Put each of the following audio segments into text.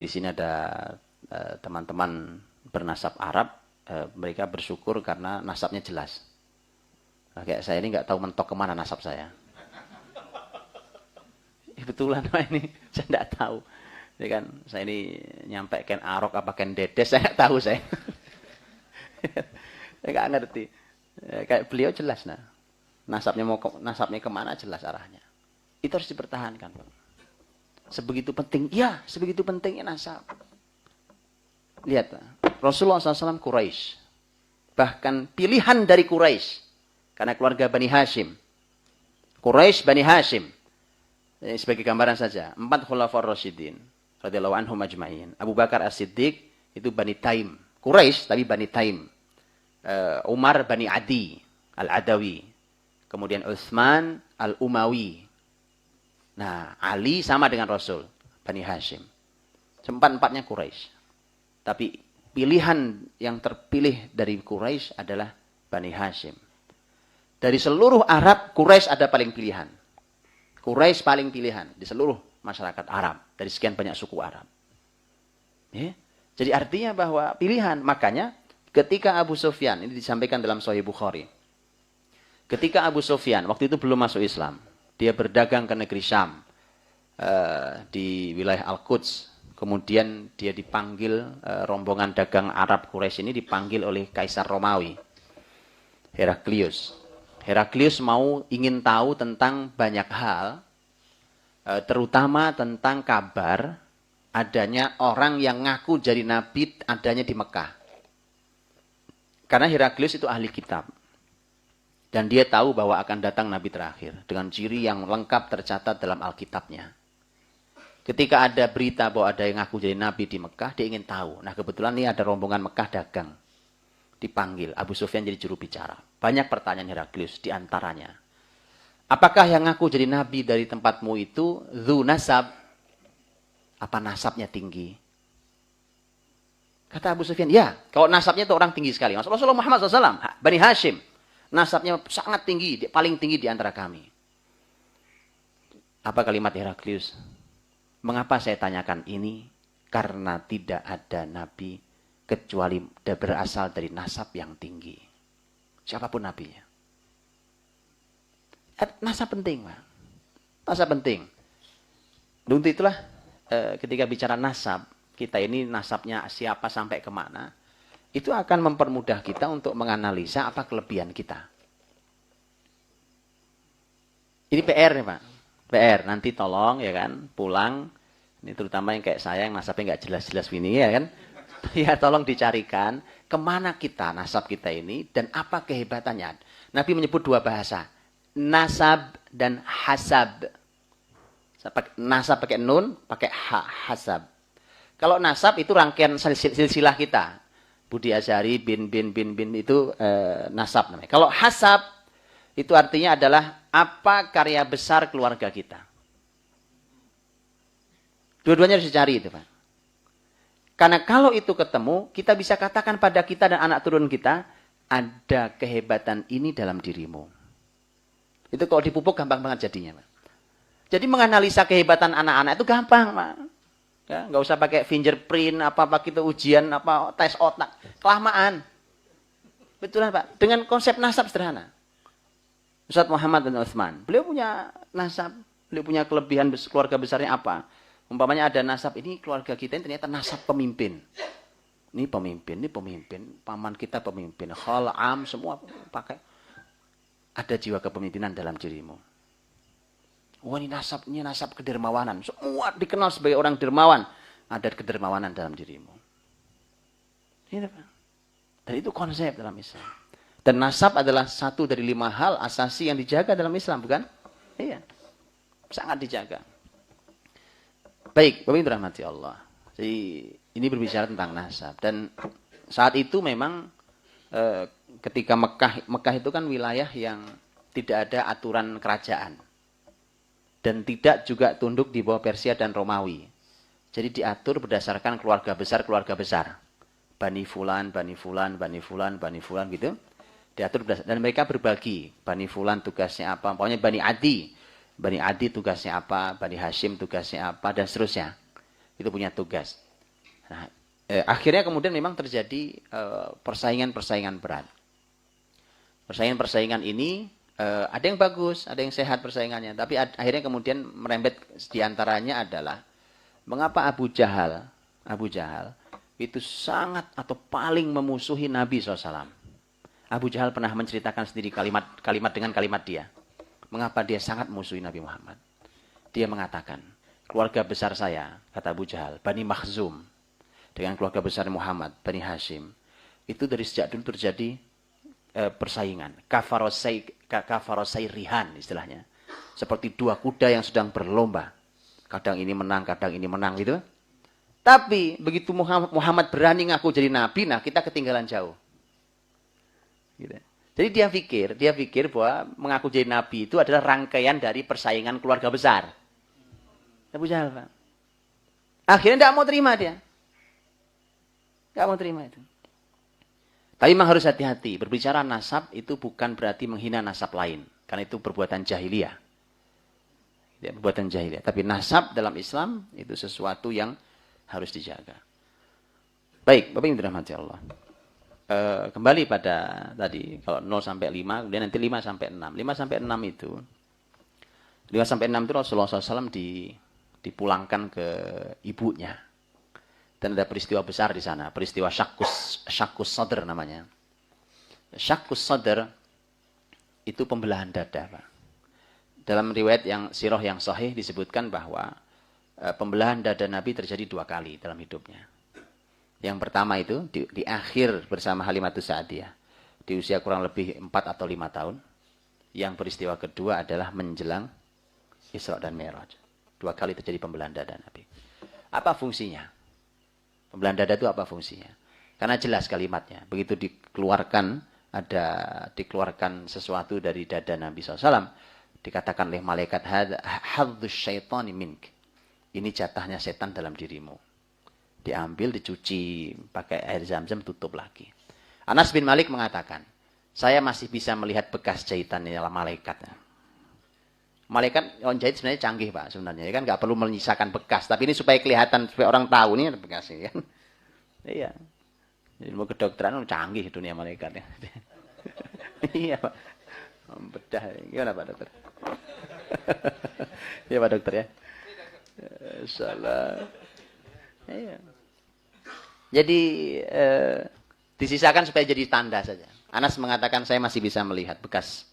Di sini ada teman-teman bernasab Arab, mereka bersyukur karena nasabnya jelas. Nah, kayak saya ini nggak tahu mentok kemana nasab saya. Kebetulan ini saya nggak tahu. Ya kan, saya ini nyampe ken arok apa ken dedes, saya nggak tahu saya. Saya nggak ngerti. Kayak beliau jelas, nah nasabnya kemana jelas arahnya. Itu harus dipertahankan, Pak. Sebegitu penting, ya sebegitu pentingnya nasab. Lihat, Pak. Rasulullah SAW Quraisy, bahkan pilihan dari Quraisy, karena keluarga Bani Hashim. Quraisy Bani Hashim. Ini sebagai gambaran saja, 4 khulafaur rasyidin radhiyallahu anhum ajma'in. Abu Bakar As-Siddiq itu Bani Taim. Quraisy tapi Bani Taim. Umar Bani Adi Al-Adawi. Kemudian Utsman Al-Umawi. Nah, Ali sama dengan Rasul, Bani Hashim. Empat-empatnya Quraisy. Tapi pilihan yang terpilih dari Quraisy adalah Bani Hashim. Dari seluruh Arab, Quraisy ada paling pilihan. Quraisy paling pilihan di seluruh masyarakat Arab. Dari sekian banyak suku Arab. Ya? Jadi artinya bahwa pilihan. Makanya ketika Abu Sufyan, ini disampaikan dalam Sahih Bukhari. Ketika Abu Sufyan, waktu itu belum masuk Islam. Dia berdagang ke negeri Syam. Di wilayah Al-Quds. Kemudian dia dipanggil, rombongan dagang Arab Quraisy ini dipanggil oleh Kaisar Romawi. Heraklius. Heraklius ingin tahu tentang banyak hal, terutama tentang kabar adanya orang yang ngaku jadi nabi adanya di Mekah. Karena Heraklius itu ahli kitab. Dan dia tahu bahwa akan datang nabi terakhir dengan ciri yang lengkap tercatat dalam Alkitabnya. Ketika ada berita bahwa ada yang ngaku jadi nabi di Mekah, dia ingin tahu. Nah, kebetulan ini ada rombongan Mekah dagang. Dipanggil, Abu Sufyan jadi juru bicara. Banyak pertanyaan Heraklius di antaranya. Apakah yang ngaku jadi nabi dari tempatmu itu dzu nasab? Apa nasabnya tinggi? Kata Abu Sufyan, ya, kalau nasabnya itu orang tinggi sekali. Rasulullah Muhammad SAW, Bani Hashim, nasabnya sangat tinggi, paling tinggi di antara kami. Apa kalimat Heraklius? Mengapa saya tanyakan ini? Karena tidak ada nabi kecuali berasal dari nasab yang tinggi. Siapapun nabinya. Nasab penting, Pak. Nasab penting. Untuk itulah ketika bicara nasab, kita ini nasabnya siapa sampai kemana, itu akan mempermudah kita untuk menganalisa apa kelebihan kita. Ini PR nih, Pak. PR, nanti tolong ya kan, pulang, ini terutama yang kayak saya yang nasabnya nggak jelas-jelas ini ya kan, ya tolong dicarikan kemana kita nasab kita ini dan apa kehebatannya. Nabi menyebut 2 bahasa, nasab dan hasab. Nasab pakai nun, pakai hasab. Kalau nasab itu rangkaian silsilah kita. Budi Asyari bin itu nasab namanya. Kalau hasab itu artinya adalah apa karya besar keluarga kita. Dua-duanya harus dicari itu, Pak. Karena kalau itu ketemu, kita bisa katakan pada kita dan anak turun kita, ada kehebatan ini dalam dirimu. Itu kalau dipupuk gampang banget jadinya, Pak. Jadi menganalisa kehebatan anak-anak itu gampang, Pak. Ya, nggak usah pakai fingerprint, apa-apa gitu, ujian, apa tes otak. Kelamaan. Betul, Pak. Dengan konsep nasab sederhana. Ustaz Muhammad bin Utsman, beliau punya nasab, beliau punya kelebihan keluarga besarnya apa? Umpamanya ada nasab, ini keluarga kita ini ternyata nasab pemimpin. Ini pemimpin, paman kita pemimpin, khalam semua pakai. Ada jiwa kepemimpinan dalam dirimu. Wah, ini nasab kedermawanan. Semua dikenal sebagai orang dermawan. Ada kedermawanan dalam dirimu. Ini, Pak. Dan itu konsep dalam Islam. Dan nasab adalah satu dari 5 hal asasi yang dijaga dalam Islam, bukan? Iya. Sangat dijaga. Baik, Bapak Ibu rahmati Allah. Jadi ini berbicara tentang nasab. Dan saat itu memang ketika Mekah itu kan wilayah yang tidak ada aturan kerajaan. Dan tidak juga tunduk di bawah Persia dan Romawi. Jadi diatur berdasarkan keluarga besar. Bani Fulan gitu. Diatur dan mereka berbagi. Bani Fulan tugasnya apa. Pokoknya Bani Adi tugasnya apa. Bani Hashim tugasnya apa. Dan seterusnya. Itu punya tugas. Nah, akhirnya kemudian memang terjadi persaingan-persaingan berat. Persaingan-persaingan ini ada yang bagus, ada yang sehat persaingannya. Tapi akhirnya kemudian merembet diantaranya adalah mengapa Abu Jahal itu sangat atau paling memusuhi Nabi SAW. Abu Jahal pernah menceritakan sendiri kalimat dengan kalimat dia. Mengapa dia sangat memusuhi Nabi Muhammad. Dia mengatakan, keluarga besar saya, kata Abu Jahal, Bani Makhzum, dengan keluarga besar Muhammad, Bani Hashim, itu dari sejak dulu terjadi persaingan. Kafarosai rihan istilahnya. Seperti dua kuda yang sedang berlomba. Kadang ini menang, kadang ini menang gitu. Tapi begitu Muhammad berani ngaku jadi nabi, nah kita ketinggalan jauh. Gitu. Jadi dia pikir bahwa mengaku jadi nabi itu adalah rangkaian dari persaingan keluarga besar. Abu Jahal, Pak. Akhirnya tidak mau terima dia. Tidak mau terima itu. Tapi memang harus hati-hati. Berbicara nasab itu bukan berarti menghina nasab lain. Karena itu perbuatan jahiliyah. Ya, perbuatan jahiliyah. Tapi nasab dalam Islam itu sesuatu yang harus dijaga. Baik, Bapak Ibu dirahmati Allah. Kembali pada tadi. Kalau 0 sampai 5, kemudian nanti 5 sampai 6. 5 sampai 6 itu. 5 sampai 6 itu Rasulullah SAW dipulangkan ke ibunya. Dan ada peristiwa besar di sana. Peristiwa Syakkus Sadr namanya. Syakkus Sadr itu pembelahan dada, Pak. Dalam riwayat sirah yang sahih disebutkan bahwa pembelahan dada Nabi terjadi 2 kali dalam hidupnya. Yang pertama itu di akhir bersama Halimatus Sa'diyah. Di usia kurang lebih 4 atau 5 tahun. Yang peristiwa kedua adalah menjelang Isra dan Mi'raj. 2 kali terjadi pembelahan dada Nabi. Apa fungsinya? Pembelahan dada itu apa fungsinya? Karena jelas kalimatnya. Begitu dikeluarkan sesuatu dari dada Nabi SAW, dikatakan oleh malaikat, hadzuz syaitani mink. Ini jatahnya setan dalam dirimu. Diambil, dicuci, pakai air zam-zam, tutup lagi. Anas bin Malik mengatakan, saya masih bisa melihat bekas jahitannya malaikat. Malaikat orang jahit sebenarnya canggih, Pak, sebenarnya. Ya kan nggak perlu menyisakan bekas, tapi ini supaya kelihatan, supaya orang tahu ini ada bekas ini kan. Iya. Jadi mau kedokteran canggih dunia malaikat ya. Iya, Pak. Bedah. Gimana, Pak Dokter? Iya, Pak Dokter ya. Salah. Iya. Jadi disisakan supaya jadi tanda saja. Anas mengatakan saya masih bisa melihat bekas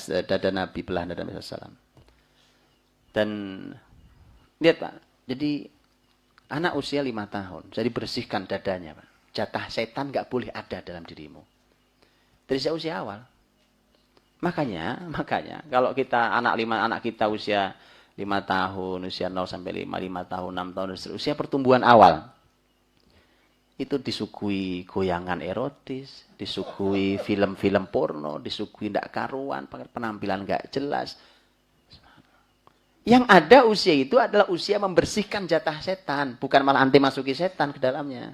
dada Nabi, belahan dada Nabi SAW. Dan lihat, Pak, jadi anak usia 5 tahun, jadi bersihkan dadanya, Pak. Jatah setan nggak boleh ada dalam dirimu. Dari usia awal. Makanya kalau kita anak kita usia 5 tahun, usia 0 sampai 5 tahun, 6 tahun, usia pertumbuhan awal. Itu disuguhi goyangan erotis, disuguhi film-film porno, disuguhi tidak karuan, penampilan nggak jelas. Yang ada usia itu adalah usia membersihkan jatah setan, bukan malah anti masuki setan ke dalamnya.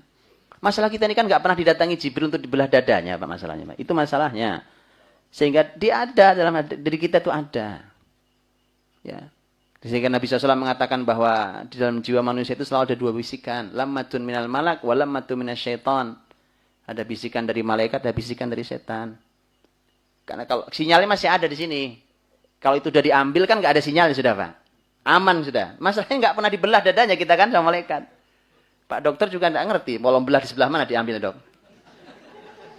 Masalah kita ini kan nggak pernah didatangi Jibril untuk dibelah dadanya, Pak, masalahnya, Pak. Itu masalahnya. Sehingga dia ada dalam diri kita itu ada. Ya. Sehingga Nabi SAW mengatakan bahwa di dalam jiwa manusia itu selalu ada 2 bisikan. Lammatun minal malak wa lammatun minasyaitan. Ada bisikan dari malaikat, ada bisikan dari setan. Karena kalau sinyalnya masih ada di sini. Kalau itu sudah diambil kan nggak ada sinyal sudah, Pak. Aman sudah. Masalahnya nggak pernah dibelah dadanya kita kan sama malaikat. Pak dokter juga nggak ngerti. Mau belah di sebelah mana diambil, Dok?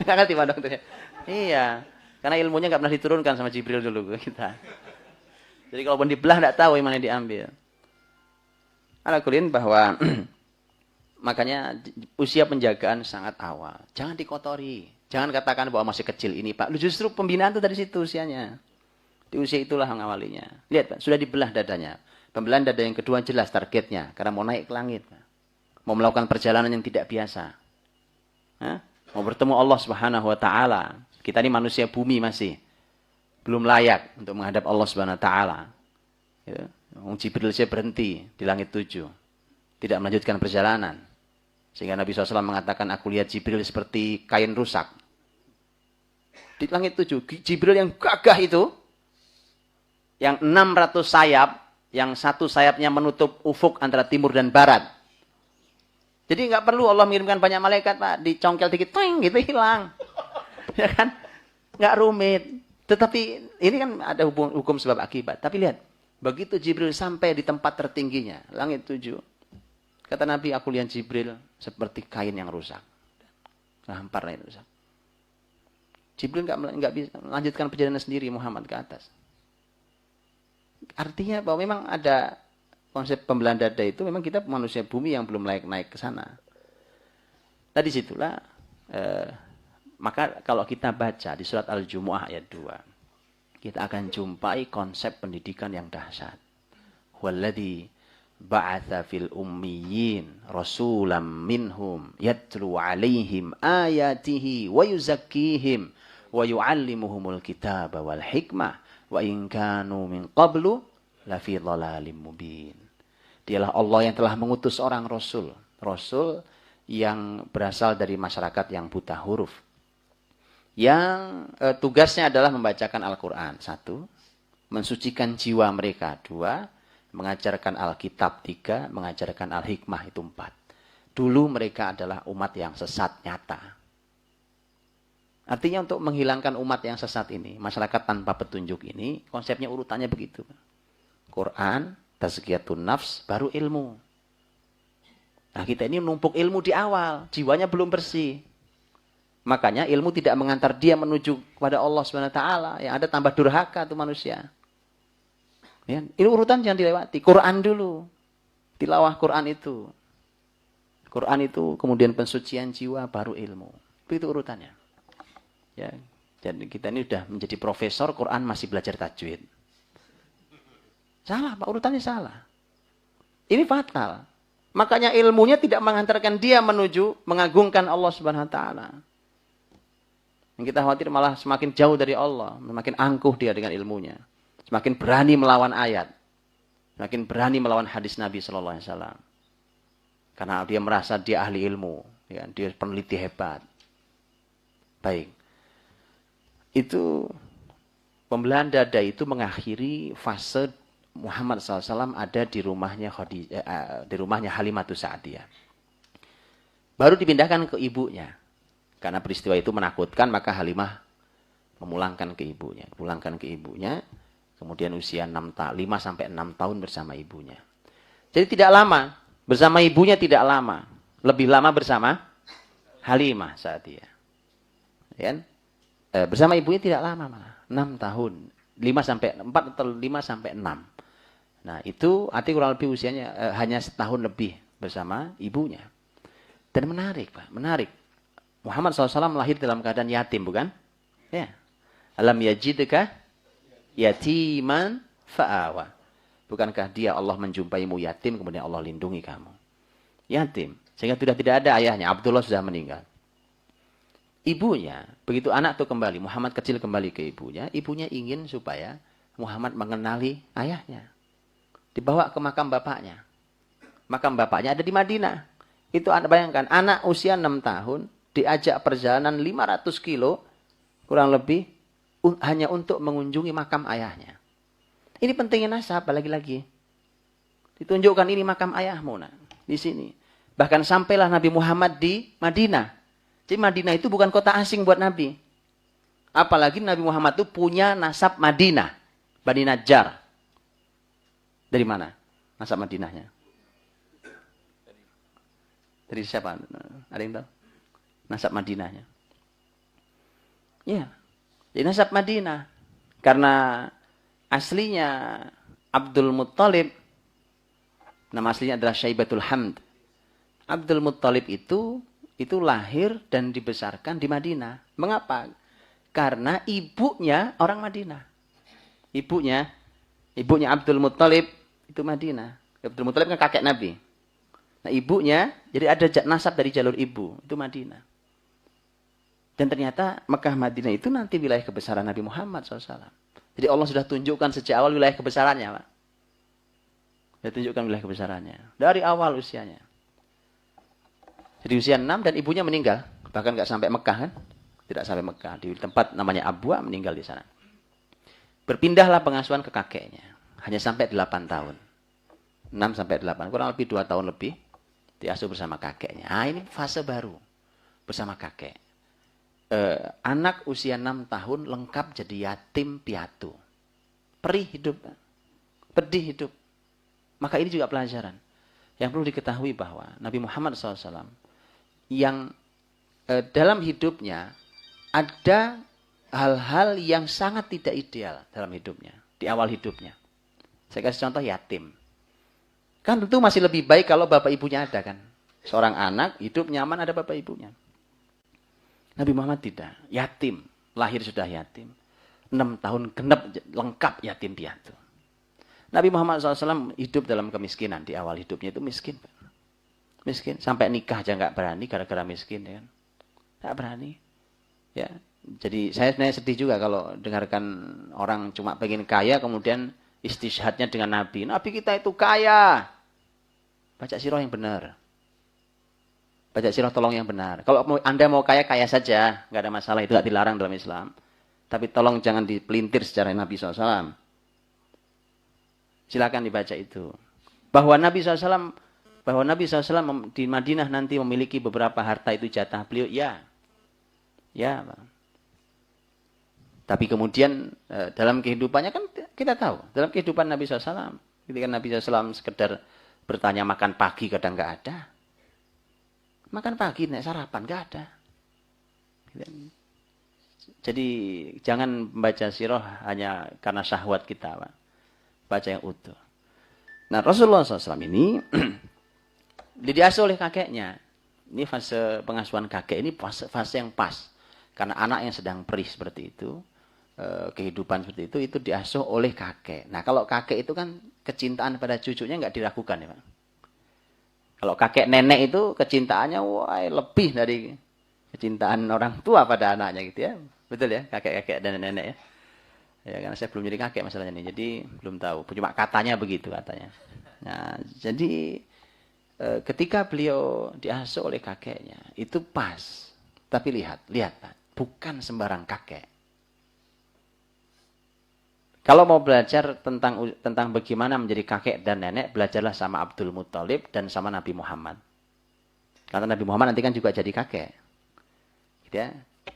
Nggak ngerti, Pak dokter. Iya. Karena ilmunya nggak pernah diturunkan sama Jibril dulu kita. Jadi kalaupun dibelah tidak tahu yang mana diambil. Alakulin bahwa makanya usia penjagaan sangat awal. Jangan dikotori. Jangan katakan bahwa masih kecil ini, Pak. Justru pembinaan itu dari situ usianya. Di usia itulah mengawalinya. Lihat, Pak, sudah dibelah dadanya. Pembelahan dada yang kedua jelas targetnya. Karena mau naik ke langit. Pak. Mau melakukan perjalanan yang tidak biasa. Hah? Mau bertemu Allah Subhanahu wa Ta'ala. Kita ini manusia bumi masih. Belum layak untuk menghadap Allah Subhanahu wa Ta'ala. Ya. Jibril saja berhenti di langit 7. Tidak melanjutkan perjalanan. Sehingga Nabi SAW mengatakan, aku lihat Jibril seperti kain rusak. Di langit 7. Jibril yang gagah itu, yang 600 sayap, yang satu sayapnya menutup ufuk antara timur dan barat. Di Jadi nggak perlu Allah mengirimkan banyak malaikat, Pak. Dicongkel dikit, toing, gitu hilang. Ya kan? Nggak rumit. Tetapi ini kan ada hukum sebab akibat. Tapi lihat, begitu Jibril sampai di tempat tertingginya, langit 7. Kata Nabi, aku lihat Jibril seperti kain yang rusak. Hampar itu rusak. Jibril nggak bisa melanjutkan perjalanan sendiri Muhammad ke atas. Artinya bahwa memang ada konsep pembelahan dada itu, memang kita manusia bumi yang belum layak naik ke sana. Nah disitulah, maka kalau kita baca di surat Al-Jumu'ah ayat 2, kita akan jumpai konsep pendidikan yang dahsyat. Walladzi ba'atha fil ummiyin rasulam minhum yatlu alaihim ayatihi wa yuzakkihim wa yu'allimuhumul kitaba wal hikmah wa in kanu min qablu lafi dhalalim mubin. Dialah Allah yang telah mengutus seorang rasul, rasul yang berasal dari masyarakat yang buta huruf, yang tugasnya adalah membacakan Al-Quran, 1, mensucikan jiwa mereka, 2, mengajarkan Alkitab, 3, mengajarkan Al-Hikmah, itu 4. Dulu mereka adalah umat yang sesat nyata. Artinya untuk menghilangkan umat yang sesat ini, masyarakat tanpa petunjuk ini, konsepnya urutannya begitu. Quran, tazkiyatun nafs, baru ilmu. Nah kita ini numpuk ilmu di awal, jiwanya belum bersih. Makanya ilmu tidak mengantar dia menuju kepada Allah SWT. Yang ada tambah durhaka tuh manusia. Ya, ini urutan jangan dilewati. Quran dulu. Tilawah Quran itu. Quran itu kemudian pensucian jiwa, baru ilmu. Itu urutannya. Ya, jadi kita ini sudah menjadi profesor, Quran masih belajar tajwid. Salah, Pak, urutannya salah. Ini fatal. Makanya ilmunya tidak mengantarkan dia menuju mengagungkan Allah Subhanahu wa taala. Yang kita khawatir malah semakin jauh dari Allah, semakin angkuh dia dengan ilmunya. Semakin berani melawan ayat. Semakin berani melawan hadis Nabi sallallahu alaihi wasallam. Karena dia merasa dia ahli ilmu, ya, dia peneliti hebat. Baik. Itu pembelahan dada itu mengakhiri fase Muhammad SAW ada di rumahnya di rumahnya Halimatus Sa'diyah. Baru dipindahkan ke ibunya. Karena peristiwa itu menakutkan, maka Halimah memulangkan ke ibunya. Pulangkan ke ibunya, kemudian usia 5 sampai 6 tahun bersama ibunya. Jadi tidak lama, bersama ibunya tidak lama. Lebih lama bersama Halimah Sa'diyah. Ya? Bersama ibunya tidak lama malah, 6 tahun. 4 atau 5 sampai 6. Nah itu arti kurang lebih usianya hanya setahun lebih bersama ibunya. Dan menarik Pak, menarik. Muhammad SAW lahir dalam keadaan yatim, bukan? Ya. Alam yajidka yatiman fa'awa. Bukankah dia Allah menjumpaimu yatim, kemudian Allah lindungi kamu. Yatim. Sehingga sudah tidak ada ayahnya. Abdullah sudah meninggal. Ibunya, begitu anak itu kembali, Muhammad kecil kembali ke ibunya, ibunya ingin supaya Muhammad mengenali ayahnya. Dibawa ke makam bapaknya. Makam bapaknya ada di Madinah. Itu bayangkan, anak usia 6 tahun, diajak perjalanan 500 kilo, kurang lebih, hanya untuk mengunjungi makam ayahnya. Ini pentingnya nasab, lagi-lagi. Ditunjukkan ini makam ayahmu, nah, di sini. Bahkan sampailah Nabi Muhammad di Madinah. Jadi Madinah itu bukan kota asing buat Nabi. Apalagi Nabi Muhammad itu punya nasab Madinah. Bani Najjar. Dari mana nasab Madinahnya? Dari siapa? Ada yang tahu? Nasab Madinahnya. Ya. Jadi nasab Madinah. Karena aslinya Abdul Muttalib. Nama aslinya adalah Syaibatul Hamd. Abdul Muttalib itu lahir dan dibesarkan di Madinah. Mengapa? Karena ibunya orang Madinah. Ibunya Abdul Muttalib itu Madinah. Abdul Muttalib kan kakek Nabi. Nah ibunya, jadi ada nasab dari jalur ibu, itu Madinah. Dan ternyata Mekah Madinah itu nanti wilayah kebesaran Nabi Muhammad SAW. Jadi Allah sudah tunjukkan sejak awal wilayah kebesarannya, Pak. Sudah tunjukkan wilayah kebesarannya. Dari awal usianya. Jadi usia 6 dan ibunya meninggal. Bahkan nggak sampai Mekah kan. Tidak sampai Mekah. Di tempat namanya Abwa meninggal di sana. Berpindahlah pengasuhan ke kakeknya. Hanya sampai 8 tahun. 6 sampai 8. Kurang lebih 2 tahun lebih. Diasuh bersama kakeknya. Nah, ini fase baru. Bersama kakek. Anak usia 6 tahun lengkap jadi yatim piatu. Perih hidup. Pedih hidup. Maka ini juga pelajaran. Yang perlu diketahui bahwa Nabi Muhammad SAW yang dalam hidupnya ada hal-hal yang sangat tidak ideal dalam hidupnya. Di awal hidupnya. Saya kasih contoh yatim. Kan tentu masih lebih baik kalau bapak ibunya ada kan. Seorang anak hidup nyaman ada bapak ibunya. Nabi Muhammad tidak. Yatim. Lahir sudah yatim. 6 tahun genep lengkap yatim piatu. Nabi Muhammad SAW hidup dalam kemiskinan. Di awal hidupnya itu miskin. Miskin. Sampai nikah aja nggak berani gara-gara miskin. Ya kan? Nggak berani. Ya. Jadi saya sebenarnya sedih juga kalau dengarkan orang cuma pengen kaya kemudian istishhadnya dengan Nabi. Nabi kita itu kaya. Baca sirah yang benar. Baca sirah tolong yang benar. Kalau Anda mau kaya, kaya saja. Nggak ada masalah. Itu nggak dilarang dalam Islam. Tapi tolong jangan dipelintir secara Nabi SAW. Silakan dibaca itu. Bahwa Nabi SAW di Madinah nanti memiliki beberapa harta itu jatah beliau. Ya. Ya, Bang. Tapi kemudian dalam kehidupannya kan kita tahu. Dalam kehidupan Nabi SAW. Ketika Nabi SAW sekedar bertanya makan pagi kadang nggak ada. Makan pagi, naik sarapan, nggak ada. Jadi jangan membaca sirah hanya karena syahwat kita, Pak. Baca yang utuh. Nah, Rasulullah SAW ini diasuh oleh kakeknya. Ini fase pengasuhan kakek ini fase yang pas. Karena anak yang sedang perih seperti itu, kehidupan seperti itu diasuh oleh kakek. Nah, kalau kakek itu kan kecintaan pada cucunya nggak diragukan ya, Pak. Kalau kakek nenek itu kecintaannya lebih dari kecintaan orang tua pada anaknya gitu ya. Betul ya, kakek-kakek dan nenek ya. Ya, karena saya belum jadi kakek masalahnya nih. Jadi belum tahu. Cuma katanya begitu katanya. Nah, jadi ketika beliau diasuh oleh kakeknya, itu pas. Tapi lihat Pak, bukan sembarang kakek. Kalau mau belajar tentang bagaimana menjadi kakek dan nenek, belajarlah sama Abdul Muthalib dan sama Nabi Muhammad. Karena Nabi Muhammad nanti kan juga jadi kakek. Gitu ya.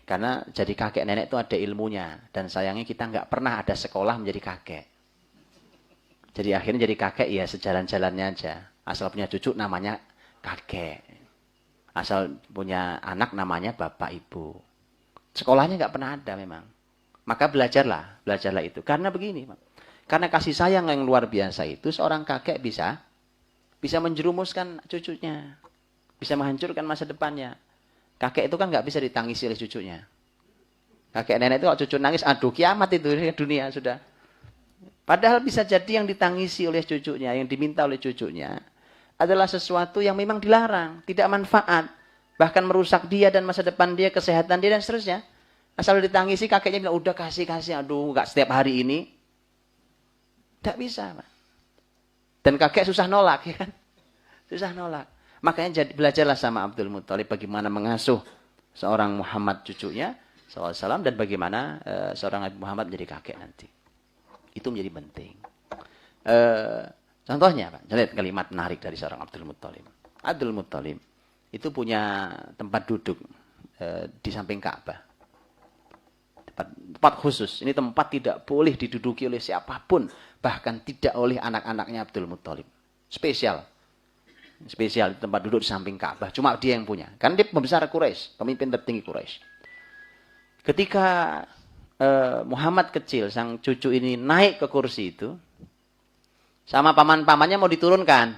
Karena jadi kakek nenek itu ada ilmunya. Dan sayangnya kita nggak pernah ada sekolah menjadi kakek. Jadi akhirnya jadi kakek ya sejalan-jalannya aja. Asal punya cucu namanya kakek. Asal punya anak namanya bapak ibu. Sekolahnya nggak pernah ada memang. Maka belajarlah itu. Karena begini, karena kasih sayang yang luar biasa itu, seorang kakek bisa menjerumuskan cucunya. Bisa menghancurkan masa depannya. Kakek itu kan nggak bisa ditangisi oleh cucunya. Kakek nenek itu kalau cucu nangis, aduh kiamat itu dunia sudah. Padahal bisa jadi yang ditangisi oleh cucunya, yang diminta oleh cucunya, adalah sesuatu yang memang dilarang, tidak manfaat. Bahkan merusak dia dan masa depan dia, kesehatan dia dan seterusnya. Asal ditangisi kakeknya bilang, udah kasih, aduh nggak setiap hari ini. Tidak bisa, Pak. Dan kakek susah nolak, ya kan? Susah nolak. Makanya belajarlah sama Abdul Muthalib bagaimana mengasuh seorang Muhammad cucunya, SAW, dan bagaimana seorang Nabi Muhammad menjadi kakek nanti. Itu menjadi penting. Contohnya, Pak, lihat kalimat menarik dari seorang Abdul Muthalib. Abdul Muthalib itu punya tempat duduk di samping Ka'bah. Tempat khusus. Ini tempat tidak boleh diduduki oleh siapapun. Bahkan tidak oleh anak-anaknya Abdul Muthalib. Spesial tempat duduk di samping Ka'bah. Cuma dia yang punya. Karena dia pembesar Quraisy, pemimpin tertinggi Quraisy. Ketika Muhammad kecil, sang cucu ini naik ke kursi itu, sama paman-pamannya mau diturunkan.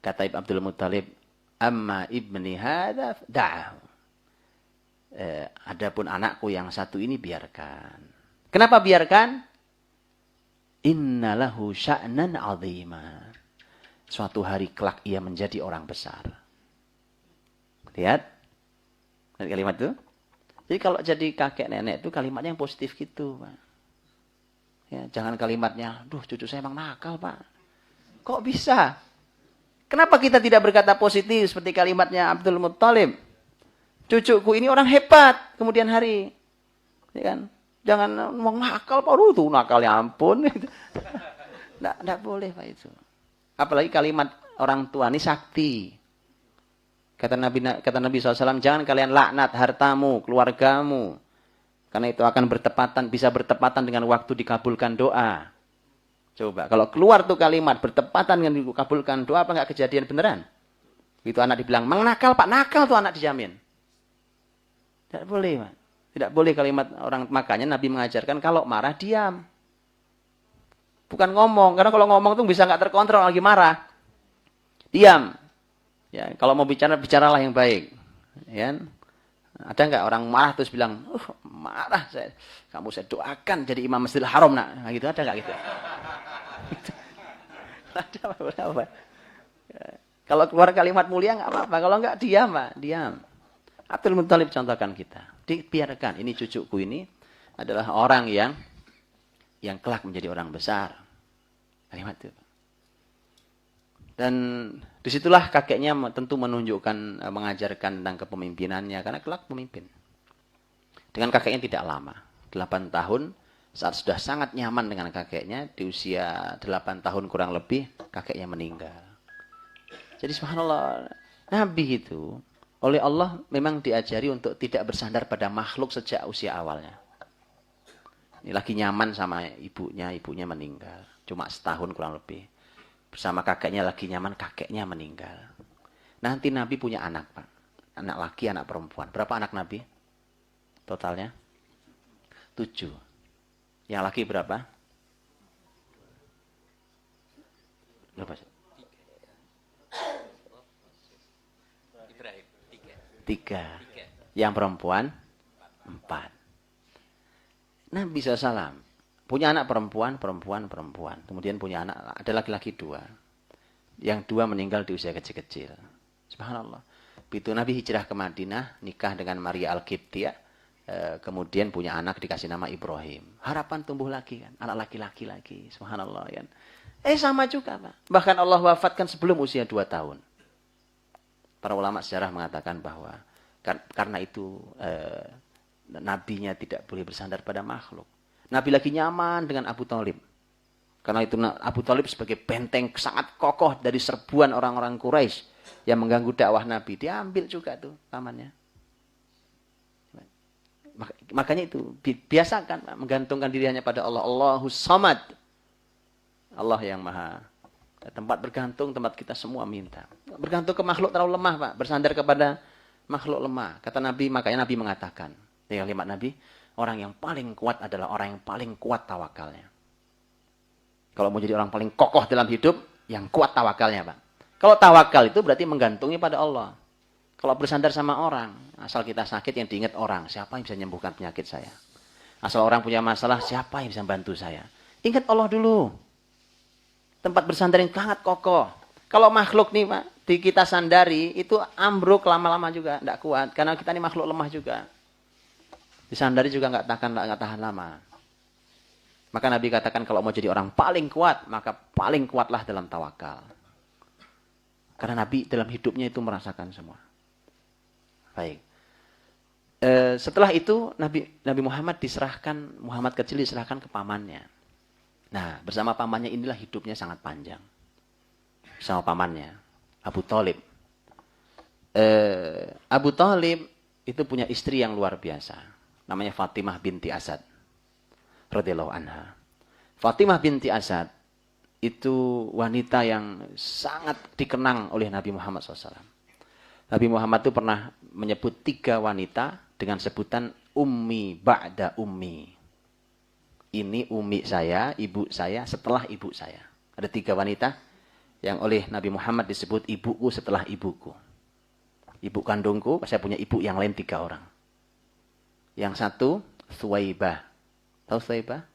Kata Abdul Muthalib, amma ibni hadza da'ahu. Adapun anakku yang satu ini biarkan. Kenapa biarkan? Innalahu sya'nan 'azima. Suatu hari kelak ia menjadi orang besar. Lihat kalimat itu. Jadi kalau jadi kakek nenek itu kalimatnya yang positif gitu, Pak. Ya, jangan kalimatnya, duh cucu saya emang nakal, Pak. Kok bisa? Kenapa kita tidak berkata positif seperti kalimatnya Abdul Muthalib? Cucuku ini orang hebat kemudian hari. Ya kan? Jangan ngomong nakal, Pak. Tuh nakal ya ampun. Nggak boleh, Pak itu. Apalagi kalimat orang tua ini sakti. Kata Nabi SAW, jangan kalian laknat hartamu, keluargamu. Karena itu akan bisa bertepatan dengan waktu dikabulkan doa. Coba, kalau keluar tuh kalimat bertepatan dengan dikabulkan doa, apa nggak kejadian beneran? Itu anak dibilang, mang nakal Pak, nakal tuh anak dijamin. Tidak boleh, Pak. Tidak boleh kalimat orang. Makanya Nabi mengajarkan kalau marah diam. Bukan ngomong, karena kalau ngomong tuh bisa nggak terkontrol lagi marah. Diam. Ya, kalau mau bicara, bicaralah yang baik. Ya. Ada nggak orang marah terus bilang, marah kamu saya doakan jadi imam Masjidil Haram nak. Nah, gitu ada nggak gitu? Ada apa? Ya. Kalau keluar kalimat mulia nggak apa-apa. Kalau nggak diam, Pak, diam. Abdul Muthalib contohkan kita. Dibiarkan. Ini cucuku ini adalah orang yang kelak menjadi orang besar. Kalimat itu. Dan disitulah kakeknya tentu menunjukkan, mengajarkan tentang kepemimpinannya. Karena kelak pemimpin. Dengan kakeknya tidak lama. 8 tahun. Saat sudah sangat nyaman dengan kakeknya. Di usia 8 tahun kurang lebih. Kakeknya meninggal. Jadi subhanallah. Nabi itu oleh Allah memang diajari untuk tidak bersandar pada makhluk sejak usia awalnya. Ini lagi nyaman sama ibunya meninggal. Cuma setahun kurang lebih. Bersama kakeknya lagi nyaman, kakeknya meninggal. Nanti Nabi punya anak, Pak. Anak laki, anak perempuan. Berapa anak Nabi? Totalnya? 7. Yang laki berapa? Berapa? 3. Yang perempuan 4. Nabi SAW punya anak perempuan. Kemudian punya anak, ada laki-laki 2. Yang 2 meninggal di usia kecil-kecil. Subhanallah. Begitu Nabi hijrah ke Madinah, nikah dengan Maria Al-Qibtiyah, kemudian punya anak dikasih nama Ibrahim. Harapan tumbuh lagi kan, anak laki-laki lagi. Subhanallah kan. Sama juga, Pak. Bahkan Allah wafatkan sebelum usia 2 tahun. Para ulama sejarah mengatakan bahwa karena itu nabinya tidak boleh bersandar pada makhluk. Nabi lagi nyaman dengan Abu Thalib. Karena itu Abu Thalib sebagai benteng sangat kokoh dari serbuan orang-orang Quraisy yang mengganggu dakwah Nabi. Diambil juga tuh pamannya. Makanya itu biasakan menggantungkan diri hanya pada Allah. Allahus Samad. Allah yang maha. Tempat bergantung, tempat kita semua minta. Bergantung ke makhluk terlalu lemah, Pak. Bersandar kepada makhluk lemah. Kata Nabi, makanya Nabi mengatakan. Dengan kalimat Nabi, orang yang paling kuat adalah orang yang paling kuat tawakalnya. Kalau mau jadi orang paling kokoh dalam hidup, yang kuat tawakalnya, Pak. Kalau tawakal itu berarti menggantungnya pada Allah. Kalau bersandar sama orang, asal kita sakit yang diingat orang, siapa yang bisa menyembuhkan penyakit saya? Asal orang punya masalah, siapa yang bisa membantu saya? Ingat Allah dulu. Tempat bersandar yang sangat kokoh. Kalau makhluk nih, Pak, di kita sandari, itu ambruk lama-lama juga, tidak kuat. Karena kita ini makhluk lemah juga. Disandari juga nggak tahan lama. Maka Nabi katakan kalau mau jadi orang paling kuat, maka paling kuatlah dalam tawakal. Karena Nabi dalam hidupnya itu merasakan semua. Baik. Setelah itu Nabi Muhammad kecil diserahkan ke pamannya. Nah, bersama pamannya inilah hidupnya sangat panjang. Bersama pamannya, Abu Thalib. Abu Thalib itu punya istri yang luar biasa. Namanya Fatimah binti Asad. Radhiyallahu anha. Fatimah binti Asad itu wanita yang sangat dikenang oleh Nabi Muhammad SAW. Nabi Muhammad itu pernah menyebut 3 wanita dengan sebutan ummi ba'da ummi. Ini umi saya, ibu saya, setelah ibu saya. Ada 3 wanita yang oleh Nabi Muhammad disebut ibuku setelah ibuku. Ibu kandungku, saya punya ibu yang lain 3 orang. Yang satu, Thuwaibah. Tahu Thuwaibah?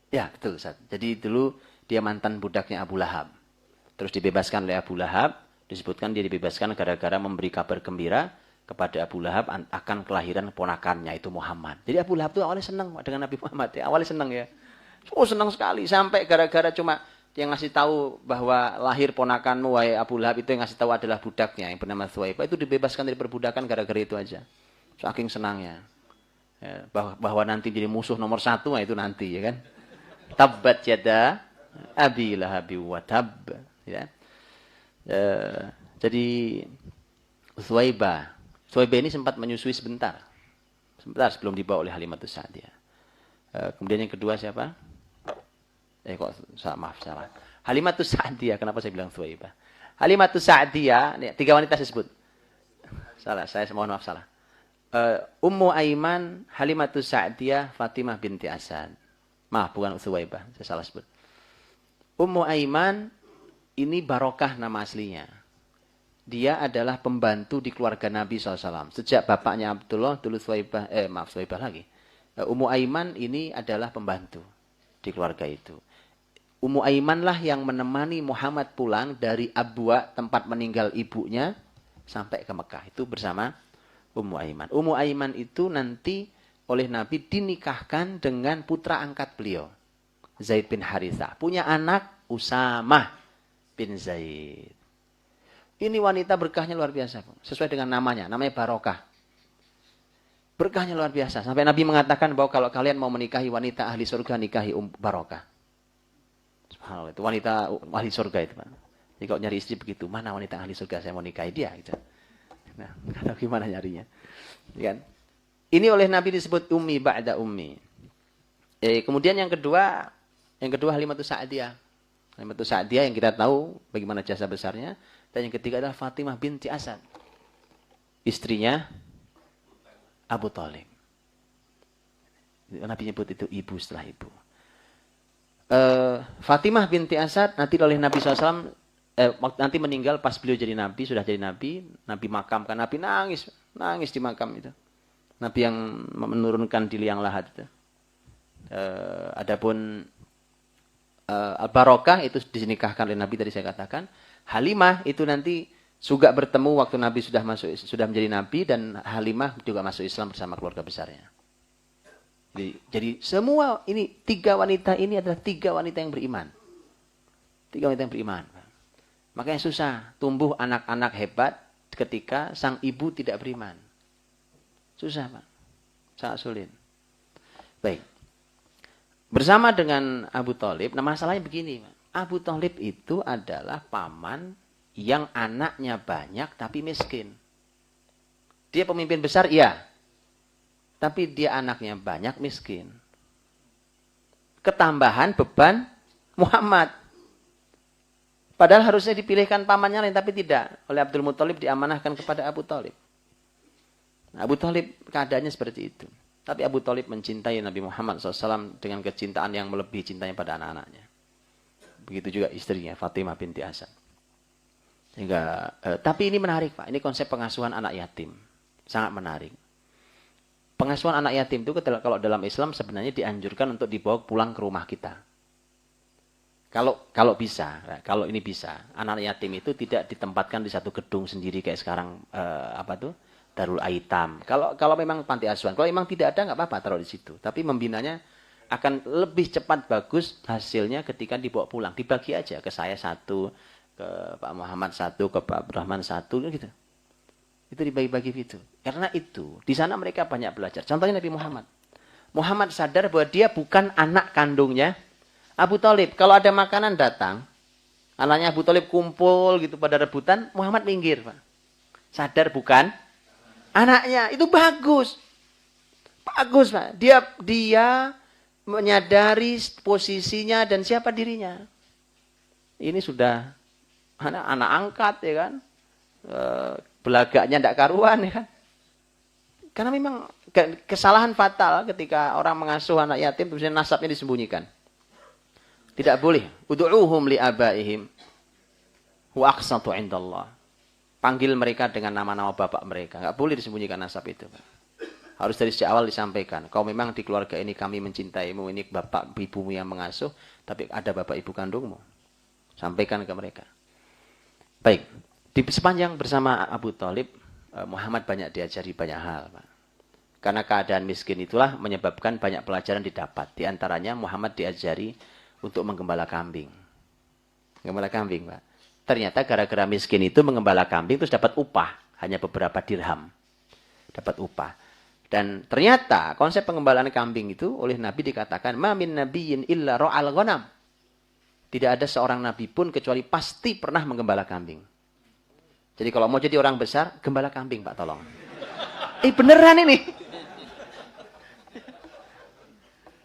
Ya, betul Ustaz. Jadi dulu dia mantan budaknya Abu Lahab. Terus dibebaskan oleh Abu Lahab. Disebutkan dia dibebaskan gara-gara memberi kabar gembira kepada Abu Lahab akan kelahiran ponakannya itu Muhammad. Jadi Abu Lahab itu awalnya senang dengan Nabi Muhammad ya. Awalnya senang ya. Oh senang sekali sampai gara-gara cuma yang ngasih tahu bahwa lahir ponakanmu wahai Abu Lahab itu yang ngasih tahu adalah budaknya yang bernama Thuwaibah itu dibebaskan dari perbudakan gara-gara itu aja. Saking senangnya. Ya, bahwa nanti jadi musuh nomor 1 itu nanti ya kan. Tabbat yada Abi lahabi wa tab. Ya. Jadi Thuwaibah. Thuwaibah ini sempat menyusui sebentar. Sebentar sebelum dibawa oleh Halimatus Sa'diyah. Kemudian yang kedua siapa? Maaf salah. Halimatus Sa'diyah. Kenapa saya bilang Thuwaibah? Halimatus Sa'diyah. Tiga wanita saya sebut. Salah, saya mohon maaf salah. Ummu Aiman, Halimatus Sa'diyah, Fatimah binti Asad. Maaf, bukan Thuwaibah. Saya salah sebut. Ummu Aiman ini Barokah nama aslinya. Dia adalah pembantu di keluarga Nabi SAW. Sejak bapaknya Abdullah, dulu Thuwaibah, Thuwaibah lagi. Ummu Aiman ini adalah pembantu di keluarga itu. Ummu Aiman lah yang menemani Muhammad pulang dari Abwa, tempat meninggal ibunya, sampai ke Mekah. Itu bersama Ummu Aiman. Ummu Aiman itu nanti oleh Nabi dinikahkan dengan putra angkat beliau, Zaid bin Harithah. Punya anak Usamah bin Zaid. Ini wanita berkahnya luar biasa. Sesuai dengan namanya. Namanya Barokah. Berkahnya luar biasa. Sampai Nabi mengatakan bahwa kalau kalian mau menikahi wanita ahli surga, nikahi Barokah. Subhanallah. Itu wanita ahli surga itu, Pak. Jadi kalau nyari istri begitu, mana wanita ahli surga saya mau nikahi dia. Gitu. Nah, gimana nyarinya? Kan? Ini oleh Nabi disebut ummi ba'da ummi. Kemudian yang kedua Halimatus Sa'diyah. Halimatus Sa'diyah yang kita tahu bagaimana jasa besarnya. Dan yang ketiga adalah Fatimah binti Asad. Istrinya Abu Thalib. Nabi nyebut itu ibu setelah ibu. Fatimah binti Asad nanti oleh Nabi SAW nanti meninggal pas beliau jadi Nabi, sudah jadi Nabi. Nabi makamkan, Nabi nangis di makam itu. Nabi yang menurunkan di liang lahat itu. Adapun Al-Barokah itu dinikahkan oleh Nabi tadi saya katakan. Halimah itu nanti juga bertemu waktu Nabi sudah menjadi Nabi, dan Halimah juga masuk Islam bersama keluarga besarnya. Jadi semua ini tiga wanita ini adalah tiga wanita yang beriman. Tiga wanita yang beriman. Makanya susah tumbuh anak-anak hebat ketika sang ibu tidak beriman. Susah, Pak. Sangat sulit. Baik. Bersama dengan Abu Thalib, nah masalahnya begini, Pak. Abu Thalib itu adalah paman yang anaknya banyak tapi miskin. Dia pemimpin besar, iya. Tapi dia anaknya banyak miskin. Ketambahan beban Muhammad. Padahal harusnya dipilihkan pamannya lain, tapi tidak. Oleh Abdul Muthalib diamanahkan kepada Abu Thalib. Nah, Abu Thalib keadaannya seperti itu. Tapi Abu Thalib mencintai Nabi Muhammad SAW dengan kecintaan yang melebihi cintanya pada anak-anaknya. Begitu juga istrinya Fatimah binti Asad. Tapi ini menarik, Pak. Ini konsep pengasuhan anak yatim. Sangat menarik. Pengasuhan anak yatim itu kalau dalam Islam sebenarnya dianjurkan untuk dibawa pulang ke rumah kita. Kalau bisa, kalau ini bisa, anak yatim itu tidak ditempatkan di satu gedung sendiri kayak sekarang Darul Aitam. Kalau memang panti asuhan, kalau memang tidak ada nggak apa-apa taruh di situ. Tapi membinanya akan lebih cepat bagus hasilnya ketika dibawa pulang. Dibagi aja ke saya satu, ke Pak Muhammad satu, ke Pak Abdurrahman satu, gitu. Itu dibagi-bagi gitu. Karena itu, di sana mereka banyak belajar. Contohnya Nabi Muhammad. Muhammad sadar bahwa dia bukan anak kandungnya Abu Thalib. Kalau ada makanan datang, anaknya Abu Thalib kumpul gitu pada rebutan, Muhammad minggir, Pak. Sadar bukan anaknya. Itu bagus. Bagus, Pak. Dia menyadari posisinya dan siapa dirinya. Ini sudah anak angkat, ya kan. Belagaknya tidak karuan, ya kan. Karena memang kesalahan fatal ketika orang mengasuh anak yatim, terusnya nasabnya disembunyikan. Tidak boleh. Ud'uuhum li'abaihim wa aqsatu 'indallah. Panggil mereka dengan nama-nama bapak mereka. Enggak boleh disembunyikan nasab itu, Pak. Harus dari sejak awal disampaikan. Kau memang di keluarga ini kami mencintaimu, ini bapak ibumu yang mengasuh, tapi ada bapak ibu kandungmu. Sampaikan ke mereka. Baik. Di sepanjang bersama Abu Thalib, Muhammad banyak diajari banyak hal, Pak. Karena keadaan miskin itulah menyebabkan banyak pelajaran didapat. Di antaranya Muhammad diajari untuk menggembala kambing. Menggembala kambing, Pak. Ternyata gara-gara miskin itu menggembala kambing terus dapat upah. Hanya beberapa dirham. Dapat upah. Dan ternyata konsep pengembalaan kambing itu oleh Nabi dikatakan, ma min nabiyyin illa ra'al ghanam. Tidak ada seorang nabi pun kecuali pasti pernah menggembala kambing. Jadi kalau mau jadi orang besar, gembala kambing, Pak, tolong. Beneran ini.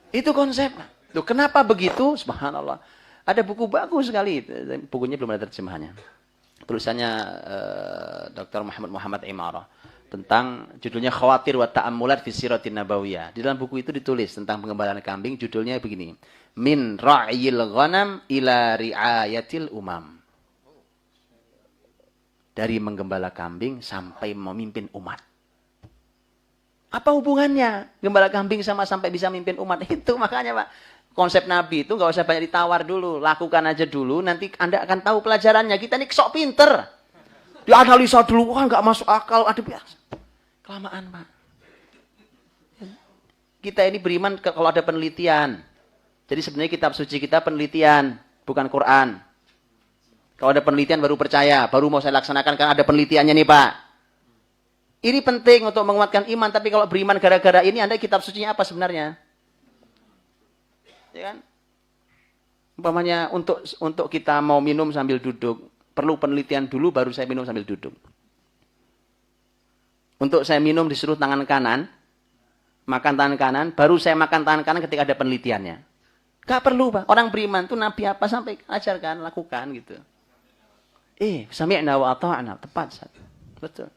Itu konsep. Loh, kenapa begitu? Subhanallah. Ada buku bagus sekali. Bukunya belum ada terjemahannya. Tulisannya Dr. Muhammad Imarah. Tentang judulnya Khawatir wa Ta'ammulat fi Siratin Nabawiyah. Di dalam buku itu ditulis tentang pengembalaan kambing. Judulnya begini. Min ra'yil ghanam ila ri'ayatil umam. Dari menggembala kambing sampai memimpin umat. Apa hubungannya gembala kambing sama sampai bisa memimpin umat? Itu makanya, Pak. Konsep Nabi itu nggak usah banyak ditawar dulu. Lakukan aja dulu, nanti Anda akan tahu pelajarannya. Kita ini sok pinter. Dianalisa dulu, wah nggak masuk akal. Ada biasa. Kelamaan, Pak. Kita ini beriman kalau ada penelitian. Jadi sebenarnya kitab suci kita penelitian, bukan Quran. Kalau ada penelitian baru percaya, baru mau saya laksanakan karena ada penelitiannya nih, Pak. Ini penting untuk menguatkan iman, tapi kalau beriman gara-gara ini, Anda kitab sucinya apa sebenarnya? Ya kan? Umpamanya untuk kita mau minum sambil duduk, perlu penelitian dulu baru saya minum sambil duduk. Untuk saya minum disuruh tangan kanan, makan tangan kanan, baru saya makan tangan kanan ketika ada penelitiannya. Gak perlu, Pak. Orang beriman tuh Nabi apa sampai ajarkan, lakukan gitu. Sami'na wa ata'na, tepat. Betul.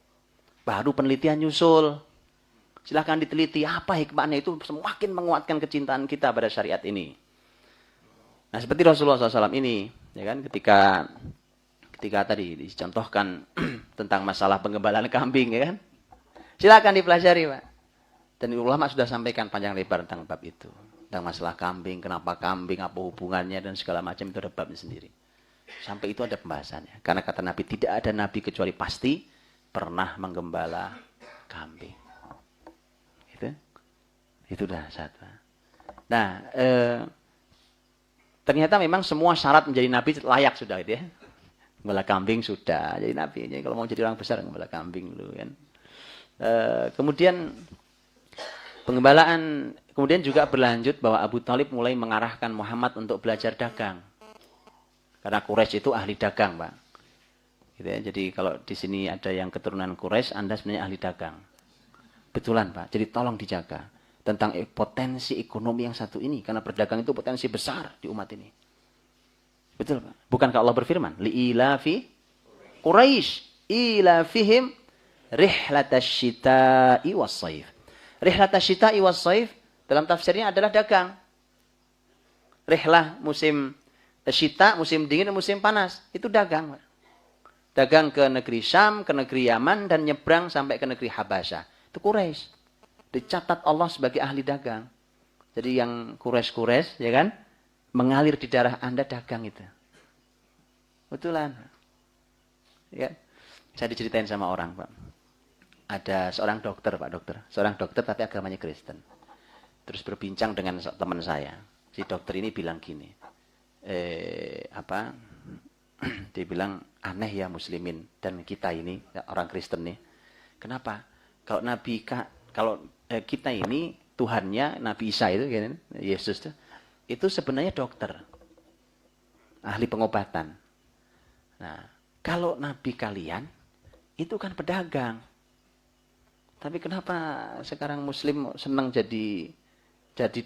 Baru penelitian nyusul. Silahkan diteliti apa hikmahnya, itu semakin menguatkan kecintaan kita pada syariat ini. Nah, seperti Rasulullah SAW ini, ya kan, ketika tadi dicontohkan tentang masalah penggembalaan kambing, ya kan. Silahkan dipelajari, Pak. Dan ulama sudah sampaikan panjang lebar tentang bab itu. Tentang masalah kambing, kenapa kambing, apa hubungannya, dan segala macam itu ada babnya sendiri. Sampai itu ada pembahasannya. Karena kata Nabi, tidak ada Nabi kecuali pasti pernah menggembala kambing. Itu dah satu. Nah, ternyata memang semua syarat menjadi Nabi layak sudah gitu ya. Gembala kambing sudah jadi Nabi. Jadi kalau mau jadi orang besar, gembala kambing dulu kan. Kemudian pengembalaan, kemudian juga berlanjut bahwa Abu Thalib mulai mengarahkan Muhammad untuk belajar dagang. Karena Quraisy itu ahli dagang, Pak. Gitu ya. Jadi kalau di sini ada yang keturunan Quraisy, Anda sebenarnya ahli dagang. Betulan, Pak. Jadi tolong dijaga tentang potensi ekonomi yang satu ini, karena berdagang itu potensi besar di umat ini. Betul, Pak. Bukankah Allah berfirman, li'ilafi Quraisy ilafihim rihlatasyita'i was-shaif. Rihlatasyita'i was-shaif dalam tafsirnya adalah dagang. Rihlah musim syita, musim dingin dan musim panas, itu dagang, Pak. Dagang ke negeri Syam, ke negeri Yaman, dan nyebrang sampai ke negeri Habasyah. Itu Quraisy. Dicatat Allah sebagai ahli dagang. Jadi yang Quraisy, ya kan, mengalir di darah Anda dagang itu. Betulan. Ya. Saya diceritain sama orang, Pak. Ada seorang dokter, Pak, dokter. Seorang dokter tapi agamanya Kristen. Terus berbincang dengan teman saya. Si dokter ini bilang gini. Dia bilang, aneh ya muslimin dan kita ini orang Kristen nih. Kenapa? Kalau kita ini Tuhannya Nabi Isa itu, Yesus itu sebenarnya dokter, ahli pengobatan. Nah, kalau Nabi kalian itu kan pedagang. Tapi kenapa sekarang Muslim senang jadi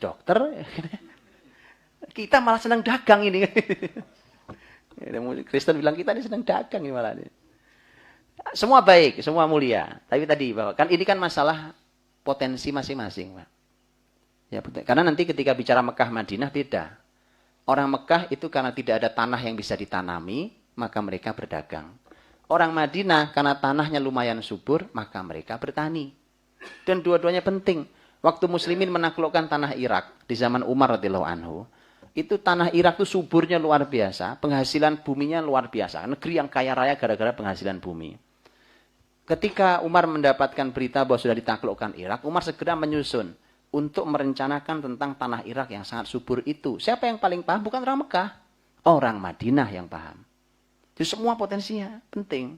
dokter? Kita malah senang dagang ini. Kristen bilang kita ini senang dagang ini malah. Semua baik, semua mulia. Tapi tadi bahwa kan ini kan masalah potensi masing-masing, Pak. Ya, karena nanti ketika bicara Mekah Madinah beda. Orang Mekah itu karena tidak ada tanah yang bisa ditanami, maka mereka berdagang. Orang Madinah karena tanahnya lumayan subur, maka mereka bertani. Dan dua-duanya penting. Waktu muslimin menaklukkan tanah Irak di zaman Umar radhiyallahu anhu, itu tanah Irak itu suburnya luar biasa, penghasilan buminya luar biasa. Negeri yang kaya raya gara-gara penghasilan bumi. Ketika Umar mendapatkan berita bahwa sudah ditaklukkan Irak, Umar segera menyusun untuk merencanakan tentang tanah Irak yang sangat subur itu. Siapa yang paling paham? Bukan orang Mekah. Orang Madinah yang paham. Jadi semua potensinya penting.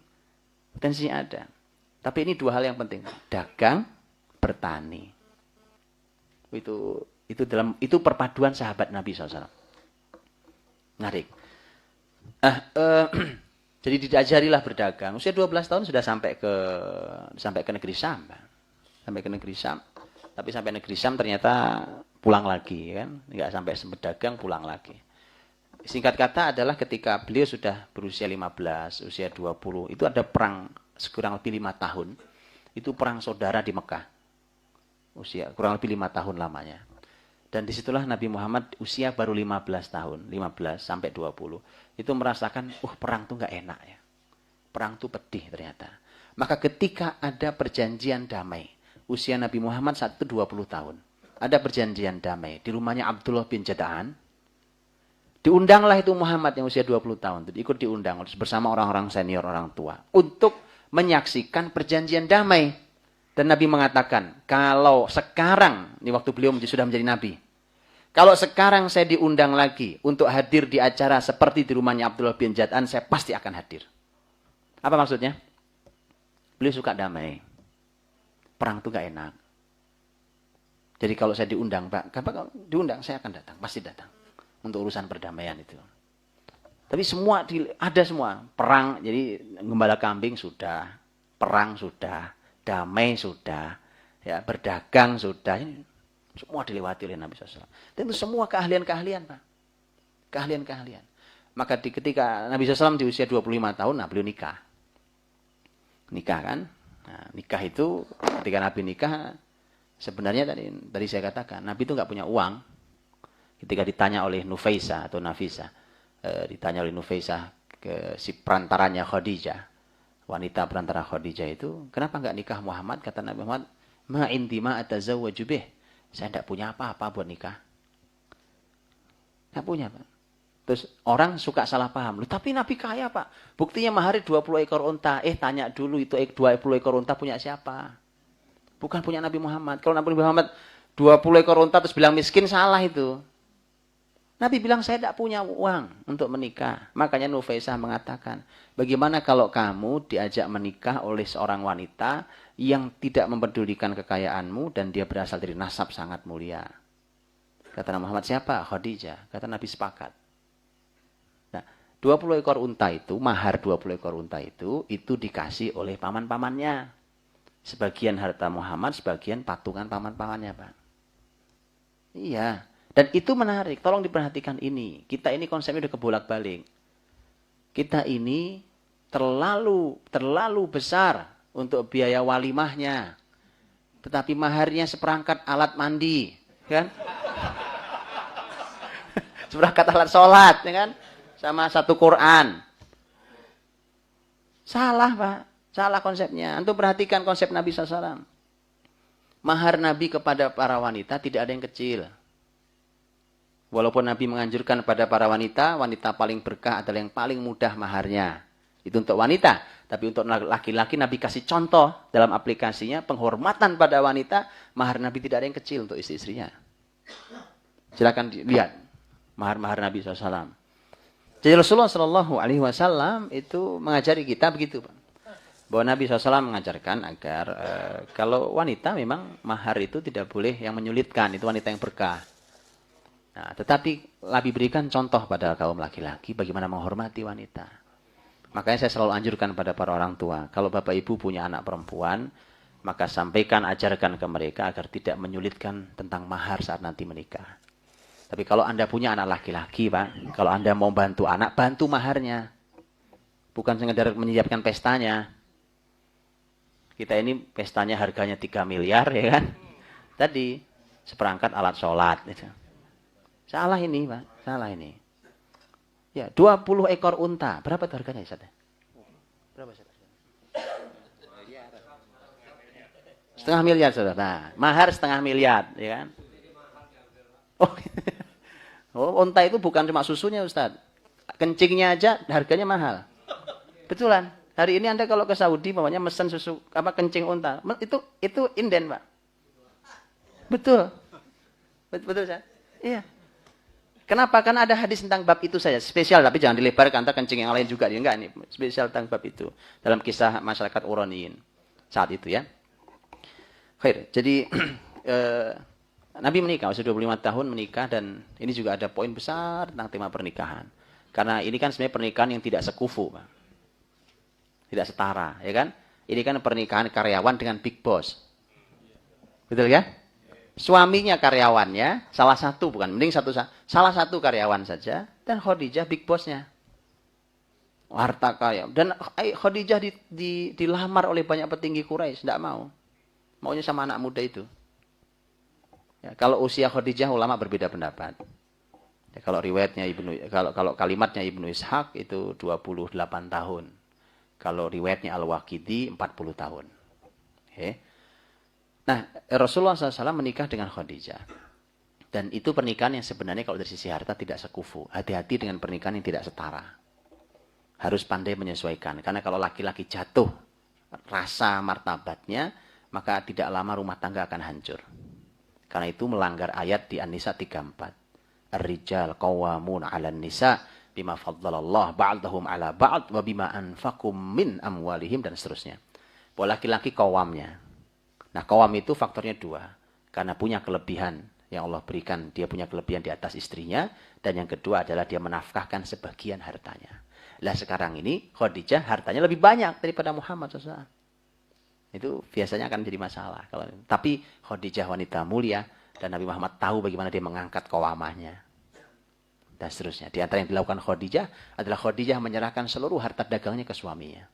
Potensinya ada. Tapi ini dua hal yang penting. Dagang, bertani. Itu perpaduan sahabat Nabi SAW. Menarik. Jadi diajarilah berdagang. Usia 12 tahun sudah sampai ke negeri Syam. Sampai ke negeri Syam. Tapi sampai negeri Syam ternyata pulang lagi kan. Enggak sampai sempat dagang, pulang lagi. Singkat kata adalah ketika beliau sudah berusia 15, usia 20, itu ada perang kurang lebih 5 tahun. Itu perang saudara di Mekah. Usia kurang lebih 5 tahun lamanya. Dan disitulah Nabi Muhammad usia baru 15 tahun, 15 sampai 20. Itu merasakan, perang tuh nggak enak ya. Perang tuh pedih ternyata. Maka ketika ada perjanjian damai, usia Nabi Muhammad saat itu 20 tahun. Ada perjanjian damai di rumahnya Abdullah bin Jada'an. Diundanglah itu Muhammad yang usia 20 tahun. Jadi ikut diundang bersama orang-orang senior, orang tua. Untuk menyaksikan perjanjian damai. Dan Nabi mengatakan, kalau sekarang, ini waktu beliau sudah menjadi Nabi. Kalau sekarang saya diundang lagi untuk hadir di acara seperti di rumahnya Abdullah bin Jad'an, saya pasti akan hadir. Apa maksudnya? Beliau suka damai. Perang itu gak enak. Jadi kalau saya diundang, Pak, kalau diundang saya akan datang, pasti datang. Untuk urusan perdamaian itu. Tapi semua, ada semua. Perang, jadi gembala kambing sudah. Perang sudah. Damai sudah, ya, berdagang sudah, ini semua dilewati oleh Nabi SAW. Dan itu semua keahlian-keahlian, Pak. Keahlian-keahlian. Maka ketika Nabi SAW di usia 25 tahun, nah beliau nikah. Nikah kan? Nah, nikah itu, ketika Nabi nikah, sebenarnya tadi saya katakan, Nabi itu nggak punya uang. Ketika ditanya oleh Nufaisah atau Nafisah, ditanya oleh Nufaisah ke si perantaranya Khadijah, wanita perantara Khadijah itu, kenapa enggak nikah Muhammad? Kata Nabi Muhammad, ma indi ma atazawwaju bih. Saya enggak punya apa-apa buat nikah. Enggak punya, Pak. Terus orang suka salah paham. Loh, tapi Nabi kaya, Pak. Buktinya mahari 20 ekor unta. Tanya dulu itu 20 ekor unta punya siapa? Bukan punya Nabi Muhammad. Kalau Nabi Muhammad 20 ekor unta terus bilang miskin, salah itu. Nabi bilang, saya tidak punya uang untuk menikah. Makanya Nufaisah mengatakan, bagaimana kalau kamu diajak menikah oleh seorang wanita yang tidak mempedulikan kekayaanmu dan dia berasal dari nasab sangat mulia. Kata Nabi Muhammad, siapa? Khadijah. Kata Nabi, sepakat. Nah, 20 ekor unta itu, mahar 20 ekor unta itu dikasih oleh paman-pamannya. Sebagian harta Muhammad, sebagian patungan paman-pamannya, Pak. Iya. Dan itu menarik, tolong diperhatikan ini. Kita ini konsepnya udah kebolak-balik. Kita ini terlalu besar untuk biaya walimahnya. Tetapi maharnya seperangkat alat mandi, kan? Seperangkat alat sholat, ya kan? Sama satu Quran. Salah, Pak. Salah konsepnya. Antum perhatikan konsep Nabi SAW. Mahar Nabi kepada para wanita tidak ada yang kecil. Walaupun Nabi menganjurkan pada para wanita, wanita paling berkah adalah yang paling mudah maharnya. Itu untuk wanita. Tapi untuk laki-laki Nabi kasih contoh dalam aplikasinya, penghormatan pada wanita, mahar Nabi tidak ada yang kecil untuk istri-istrinya. Silakan lihat mahar-mahar Nabi SAW. Jadi Rasulullah SAW itu mengajari kita begitu, Pak. Bahwa Nabi SAW mengajarkan agar kalau wanita memang mahar itu tidak boleh yang menyulitkan, itu wanita yang berkah. Nah, tetapi Nabi berikan contoh pada kaum laki-laki bagaimana menghormati wanita. Makanya saya selalu anjurkan pada para orang tua, kalau bapak ibu punya anak perempuan, maka sampaikan, ajarkan ke mereka agar tidak menyulitkan tentang mahar saat nanti menikah. Tapi kalau Anda punya anak laki-laki, Pak, kalau Anda mau bantu anak, bantu maharnya. Bukan sekedar menyiapkan pestanya. Kita ini pestanya harganya 3 miliar, ya kan? Tadi, seperangkat alat sholat. Gitu. Salah ini, Pak. Salah ini. Ya, 20 ekor unta. Berapa itu harganya, Ustaz? Berapa, Ustaz? Setengah miliar, Saudara. Nah, mahar setengah miliar, ya kan? Unta itu bukan cuma susunya, Ustaz. Kencingnya aja harganya mahal. Betulan. Hari ini Anda kalau ke Saudi, mamanya mesen susu kencing unta. Itu inden, Pak. Betul. Betul, Ustaz? Iya. Kenapa? Karena ada hadis tentang bab itu saja. Spesial, tapi jangan dilebarkan. Antara kencing yang lain juga. Ya, enggak, ini spesial tentang bab itu. Dalam kisah masyarakat Uraniyin. Saat itu ya. Khair. Jadi, Nabi menikah. Usia 25 tahun menikah. Dan ini juga ada poin besar tentang tema pernikahan. Karena ini kan sebenarnya pernikahan yang tidak sekufu, Pak. Tidak setara, ya kan? Ini kan pernikahan karyawan dengan big boss. Betul ya? Suaminya karyawannya, salah satu bukan, mending salah satu karyawan saja, dan Khadijah big bossnya. Harta kaya. Dan Khadijah dilamar oleh banyak petinggi Quraisy, tidak mau. Maunya sama anak muda itu. Ya, kalau usia Khadijah ulama berbeda pendapat. Ya, kalau riwayatnya kalau kalimatnya Ibnu Ishaq itu 28 tahun. Kalau riwayatnya Al-Waqidi 40 tahun. Okay. Nah, Rasulullah SAW menikah dengan Khadijah. Dan itu pernikahan yang sebenarnya kalau dari sisi harta tidak sekufu. Hati-hati dengan pernikahan yang tidak setara. Harus pandai menyesuaikan. Karena kalau laki-laki jatuh rasa martabatnya, maka tidak lama rumah tangga akan hancur. Karena itu melanggar ayat di An-Nisa 34. Ar-rijal qawwamun 'alan nisa bima faddalallah ba'dahum 'ala ba'd wa bima anfaqum min amwalihim dan seterusnya. Bahwa laki-laki qawwamnya. Nah, qawwam itu faktornya 2. Karena punya kelebihan yang Allah berikan, dia punya kelebihan di atas istrinya, dan yang kedua adalah dia menafkahkan sebagian hartanya. Lah sekarang ini Khadijah hartanya lebih banyak daripada Muhammad SAW. Itu biasanya akan jadi masalah. Tapi Khadijah wanita mulia dan Nabi Muhammad tahu bagaimana dia mengangkat kawamahnya. Dan seterusnya. Di antara yang dilakukan Khadijah adalah Khadijah menyerahkan seluruh harta dagangnya ke suaminya.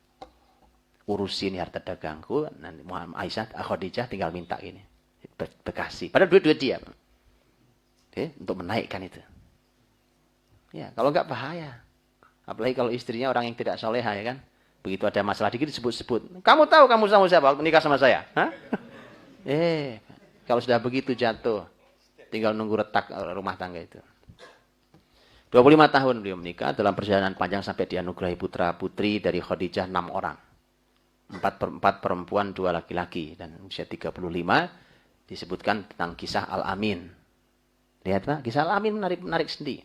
Urusin harta dagangku, nanti Muhammad Aisyah, Khadijah tinggal minta ini. Bekasi. Padahal duit-duit dia. Oke, untuk menaikkan itu. Ya, kalau enggak bahaya. Apalagi kalau istrinya orang yang tidak soleha, ya kan. Begitu ada masalah dikit disebut-sebut. Kamu tahu kamu sama siapa? Menikah sama saya. Hah? Kalau sudah begitu jatuh. Tinggal nunggu retak rumah tangga itu. 25 tahun beliau menikah. Dalam perjalanan panjang sampai dianugerahi putra-putri dari Khadijah 6 orang. 4 perempuan, 2 laki-laki. Dan usia 35 disebutkan tentang kisah Al-Amin. Lihat Pak, kisah Al-Amin menarik sendiri.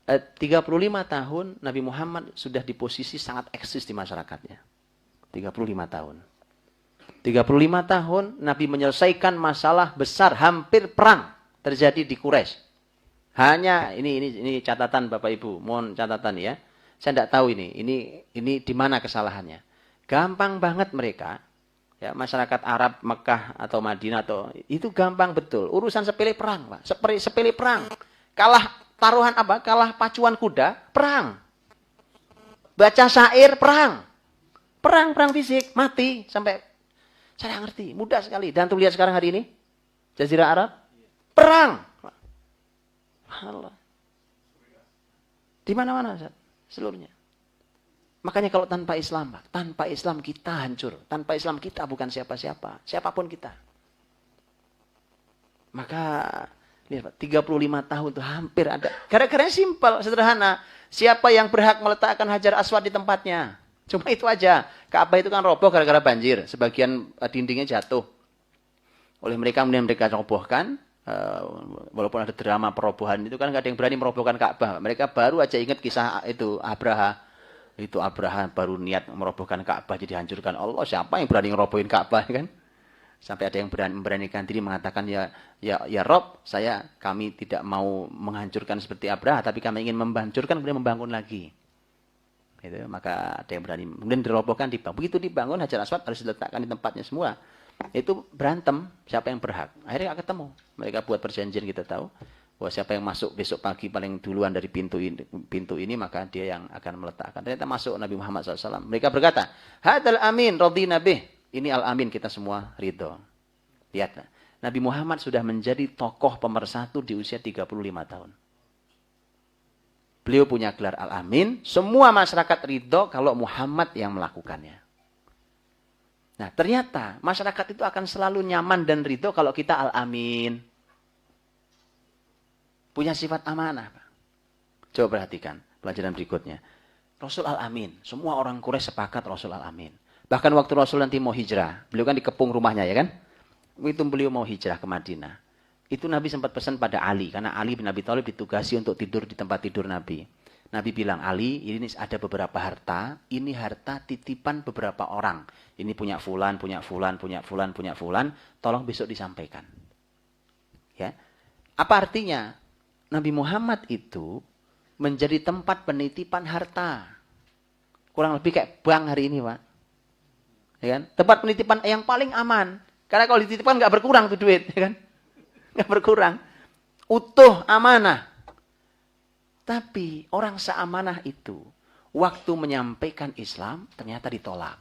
35 tahun Nabi Muhammad sudah di posisi sangat eksis di masyarakatnya. 35 tahun. 35 tahun Nabi menyelesaikan masalah besar, hampir perang terjadi di Quraisy. Hanya ini catatan Bapak Ibu, mohon catatan ya. Saya tidak tahu ini di mana kesalahannya. Gampang banget mereka, ya masyarakat Arab Mekah atau Madinah atau itu gampang betul. Urusan sepele perang, Pak. Sepele perang. Kalah taruhan apa? Kalah pacuan kuda, perang. Baca syair, perang. Perang fisik, mati sampai saya ngerti, mudah sekali. Dan tuh lihat sekarang hari ini, Jazirah Arab, perang. Allah. Di mana-mana, seluruhnya. Makanya kalau tanpa Islam, Pak, tanpa Islam kita hancur. Tanpa Islam kita bukan siapa-siapa. Siapapun kita. Maka, lihat Pak, 35 tahun itu hampir ada. Gara-garanya simpel, sederhana. Siapa yang berhak meletakkan Hajar Aswad di tempatnya? Cuma itu aja. Ka'bah itu kan roboh gara-gara banjir. Sebagian dindingnya jatuh. Oleh mereka, kemudian mereka robohkan. Walaupun ada drama perobohan itu kan, nggak ada yang berani merobohkan Ka'bah. Mereka baru aja ingat kisah itu Abraha. Itu Abraham baru niat merobohkan Ka'bah jadi hancurkan Allah. Siapa yang berani ngerobohin Ka'bah kan? Sampai ada yang memberanikan diri mengatakan ya Rob, kami tidak mau menghancurkan seperti Abraham, tapi kami ingin menghancurkan kemudian membangun lagi. Gitu, maka ada yang berani. Kemudian dirobohkan, dibangun. Begitu dibangun Hajar Aswad harus diletakkan di tempatnya semua. Itu berantem siapa yang berhak. Akhirnya nggak ketemu. Mereka buat perjanjian kita tahu. Bahwa siapa yang masuk besok pagi paling duluan dari pintu ini maka dia yang akan meletakkan. Ternyata masuk Nabi Muhammad SAW. Mereka berkata, Hadal amin radhina bih. Ini al-amin kita semua ridho. Lihat, Nabi Muhammad sudah menjadi tokoh pemersatu di usia 35 tahun. Beliau punya gelar al-amin. Semua masyarakat ridho kalau Muhammad yang melakukannya. Nah ternyata masyarakat itu akan selalu nyaman dan ridho kalau kita al-amin. Punya sifat amanah. Coba perhatikan pelajaran berikutnya. Rasul Al-Amin. Semua orang Quraisy sepakat Rasul Al-Amin. Bahkan waktu Rasul nanti mau hijrah. Beliau kan dikepung rumahnya ya kan. Itu beliau mau hijrah ke Madinah. Itu Nabi sempat pesan pada Ali. Karena Ali bin Abi Thalib ditugasi untuk tidur di tempat tidur Nabi. Nabi bilang, Ali ini ada beberapa harta. Ini harta titipan beberapa orang. Ini punya fulan, punya fulan, punya fulan, punya fulan. Tolong besok disampaikan. Ya. Apa artinya? Nabi Muhammad itu menjadi tempat penitipan harta. Kurang lebih kayak bank hari ini, Pak. Ya kan? Tempat penitipan yang paling aman. Karena kalau dititipkan nggak berkurang tuh duit, ya kan? Nggak berkurang. Utuh, amanah. Tapi orang seamanah itu, waktu menyampaikan Islam, ternyata ditolak.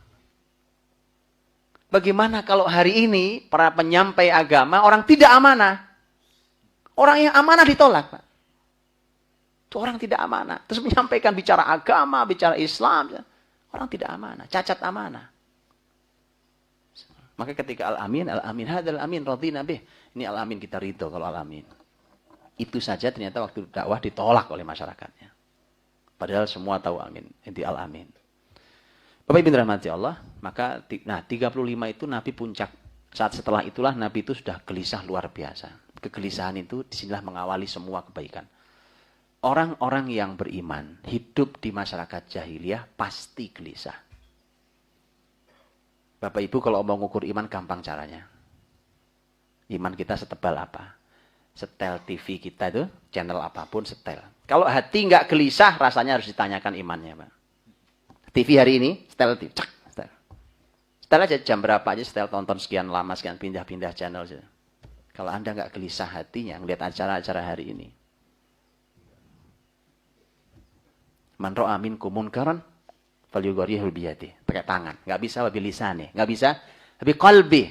Bagaimana kalau hari ini, para penyampai agama, orang tidak amanah? Orang yang amanah ditolak, Pak. Itu orang tidak amanah. Terus menyampaikan bicara agama, bicara Islam. Orang tidak amanah, cacat amanah. Maka ketika al-amin, hadal amin, radhina bih. Ini al-amin, kita ridho kalau al-amin. Itu saja ternyata waktu dakwah ditolak oleh masyarakatnya. Padahal semua tahu amin, inti al-amin. Bapak Ibu rahmati Allah, maka 35 itu Nabi puncak. Saat setelah itulah Nabi itu sudah gelisah luar biasa. Kegelisahan itu disinilah mengawali semua kebaikan. Orang-orang yang beriman, hidup di masyarakat jahiliyah pasti gelisah. Bapak Ibu kalau mau mengukur iman gampang caranya. Iman kita setebal apa? Setel TV kita itu, channel apapun setel. Kalau hati nggak gelisah, rasanya harus ditanyakan imannya, Pak. TV hari ini, setel TV. Cek, setel. Setel aja jam berapa aja, setel tonton sekian lama, sekian pindah-pindah channel. Kalau Anda nggak gelisah hatinya, ngelihat acara-acara hari ini. Man ra'a minkum munkaran falyughayyirhu biyadihi. Pakai tangan. Nggak bisa wabil lisani. Nggak bisa tapi qalbi.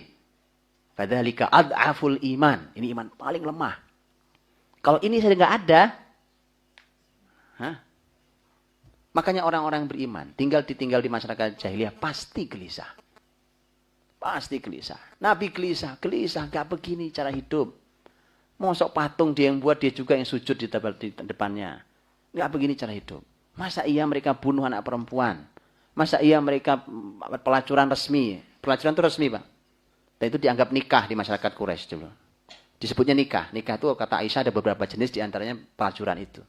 Fadzalika ad'aful iman. Ini iman paling lemah. Kalau ini saya nggak ada, makanya orang-orang beriman ditinggal di masyarakat jahiliyah pasti gelisah. Pasti gelisah. Nabi gelisah, nggak begini cara hidup. Mosok patung dia yang buat, dia juga yang sujud di depannya. Nggak begini cara hidup. Masa iya mereka bunuh anak perempuan? Masa iya mereka pelacuran resmi? Pelacuran itu resmi, Pak. Dan itu dianggap nikah di masyarakat Quraisy dulu. Disebutnya nikah. Nikah itu kata Aisyah ada beberapa jenis, diantaranya pelacuran itu.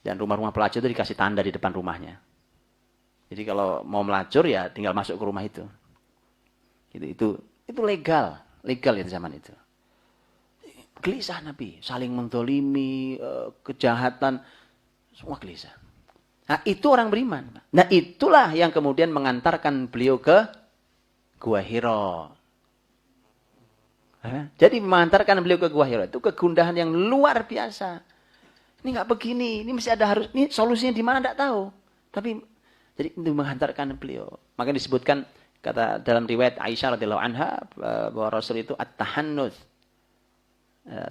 Dan rumah-rumah pelacur itu dikasih tanda di depan rumahnya. Jadi kalau mau melacur ya tinggal masuk ke rumah itu. Itu legal ya di zaman itu. Gelisah Nabi, saling mendolimi, kejahatan, semua gelisah. Nah itu orang beriman. Nah itulah yang kemudian mengantarkan beliau ke Gua Hira. Jadi mengantarkan beliau ke Gua Hira itu kegundahan yang luar biasa. Ini nggak begini, ini mesti ada ini solusinya di mana nggak tahu. Tapi jadi itu menghantarkan beliau. Maka disebutkan kata dalam riwayat Aisyah radhiyallahu anha bahwa Rasul itu at-tahannus.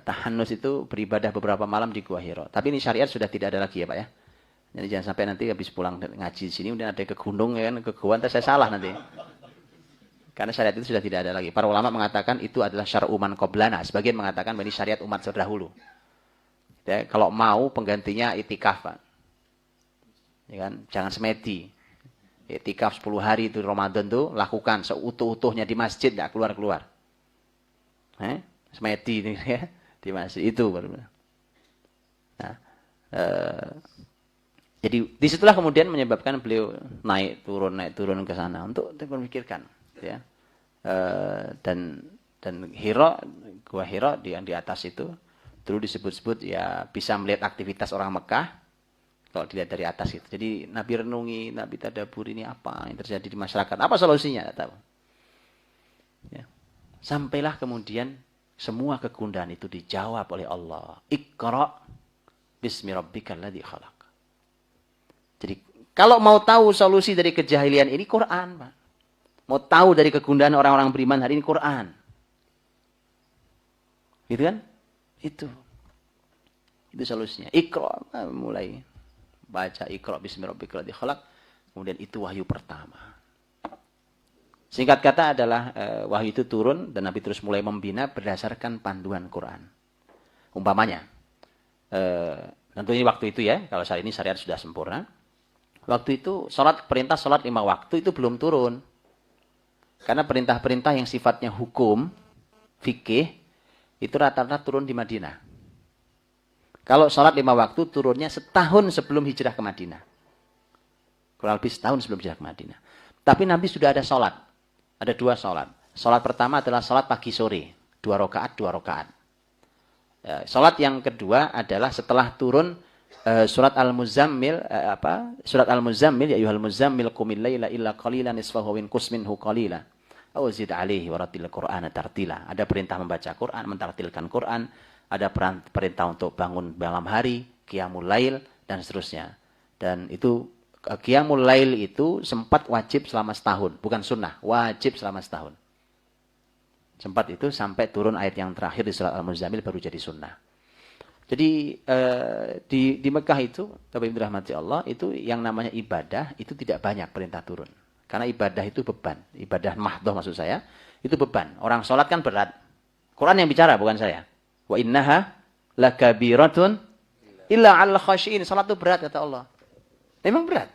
Tahannus itu beribadah beberapa malam di Gua Hira. Tapi ini syariat sudah tidak ada lagi ya Pak ya. Jadi jangan sampai nanti habis pulang ngaji di sini kemudian ada ke gunung ya kan, ke gua, saya salah nanti. Karena syariat itu sudah tidak ada lagi. Para ulama mengatakan itu adalah syar'u man qablana. Sebagian mengatakan ini syariat umat terdahulu. Ya, kalau mau penggantinya itikaf, Pak. Ya kan? Jangan semedi. Itikaf 10 hari itu Ramadan tuh lakukan seutuh-utuhnya di masjid, enggak keluar-keluar. Semedi ini ya, di masjid itu baru. Nah, jadi disitulah kemudian menyebabkan beliau naik turun ke sana untuk memikirkan, ya. Dan Hira, Gua Hira yang di atas itu dulu disebut-sebut ya bisa melihat aktivitas orang Mekah kalau dilihat dari atas itu. Jadi Nabi renungi, Nabi tadabur ini apa yang terjadi di masyarakat, apa solusinya, tidak tahu. Ya. Sampailah kemudian semua kegundahan itu dijawab oleh Allah. Iqra bismi rabbikal ladzi khalaq. Jadi kalau mau tahu solusi dari kejahilian ini Quran, Pak. Mau tahu dari kegundahan orang-orang beriman hari ini Quran. Gitu kan? Itu solusinya. Iqra, mulai baca Iqra bismi rabbikal ladzi khalaq. Kemudian itu wahyu pertama. Singkat kata adalah wahyu itu turun dan Nabi terus mulai membina berdasarkan panduan Quran. Umpamanya, tentunya waktu itu ya, kalau saat ini syariat sudah sempurna. Waktu itu perintah sholat 5 waktu itu belum turun. Karena perintah-perintah yang sifatnya hukum, fikih, itu rata-rata turun di Madinah. Kalau sholat 5 waktu turunnya setahun sebelum hijrah ke Madinah. Kurang lebih setahun sebelum hijrah ke Madinah. Tapi Nabi sudah ada sholat. Ada 2 sholat. Sholat pertama adalah sholat pagi sore. 2 rakaat. Sholat yang kedua adalah setelah turun surat Al-Muzammil Surat Al-Muzammil ya ayyuhal muzammil qumil laila illa qalilan nisfahu wa inqus minhu qalila aw zid alaihi warattil qur'ana tartila. Ada perintah membaca Quran, mentartilkan Quran, ada perintah untuk bangun malam hari, qiyamul lail dan seterusnya. Dan itu qiyamul lail itu sempat wajib selama setahun, bukan sunnah, wajib selama setahun. Sempat itu sampai turun ayat yang terakhir di surat Al-Muzammil baru jadi sunnah. Jadi di Mekah itu, Bapak Ibu rahmati Allah, itu yang namanya ibadah itu tidak banyak perintah turun. Karena ibadah itu beban. Ibadah mahdoh maksud saya, itu beban. Orang sholat kan berat. Quran yang bicara, bukan saya. Wa innaha lakabiratun illa 'alal khashiin. Sholat itu berat, kata Allah. Memang berat.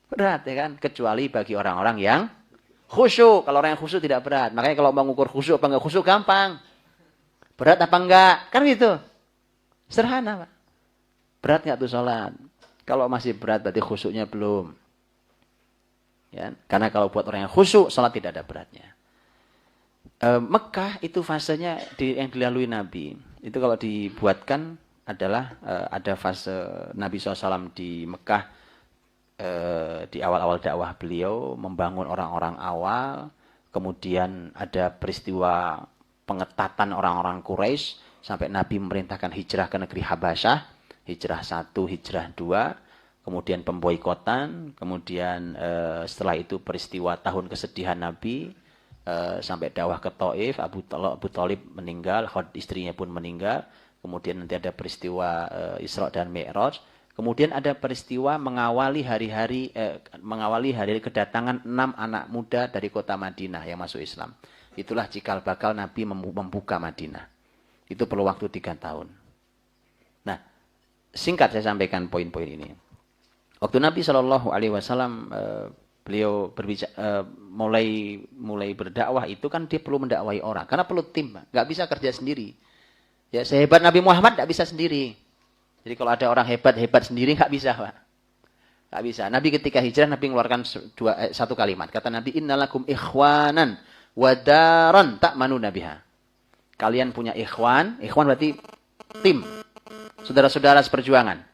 Berat, ya kan? Kecuali bagi orang-orang yang khusyuk. Kalau orang yang khusyuk tidak berat. Makanya kalau mau mengukur khusyuk apa enggak khusyuk, gampang. Berat apa enggak? Kan gitu. Sederhana, Pak. Berat enggak tuh sholat? Kalau masih berat, berarti khusyuknya belum. Ya, karena kalau buat orang yang khusyuk, sholat tidak ada beratnya. Mekah itu fasenya yang dilalui Nabi. Itu kalau dibuatkan adalah ada fase Nabi SAW di Mekah di awal-awal dakwah beliau membangun orang-orang awal. Kemudian ada peristiwa pengetatan orang-orang Quraisy sampai Nabi memerintahkan hijrah ke negeri Habasyah. Hijrah 1, hijrah 2. Kemudian pemboikotan, kemudian setelah itu peristiwa tahun kesedihan Nabi, sampai dakwah ke Taif, Abu Thalib meninggal, istrinya pun meninggal, kemudian nanti ada peristiwa Isra dan Mi'raj, kemudian ada peristiwa mengawali hari kedatangan 6 anak muda dari kota Madinah yang masuk Islam. Itulah cikal bakal Nabi membuka Madinah. Itu perlu waktu 3 tahun. Nah, singkat saya sampaikan poin-poin ini. Waktu Nabi Shallallahu Alaihi Wasallam beliau berbicara, mulai berdakwah itu kan dia perlu mendakwai orang karena perlu tim, nggak bisa kerja sendiri. Ya sehebat Nabi Muhammad nggak bisa sendiri. Jadi kalau ada orang hebat sendiri nggak bisa, Pak. Nggak bisa. Nabi ketika hijrah Nabi mengeluarkan satu kalimat. Kata Nabi, innalakum ikhwanan wadaran ta'manuna biha. Kalian punya ikhwan berarti tim, saudara-saudara seperjuangan.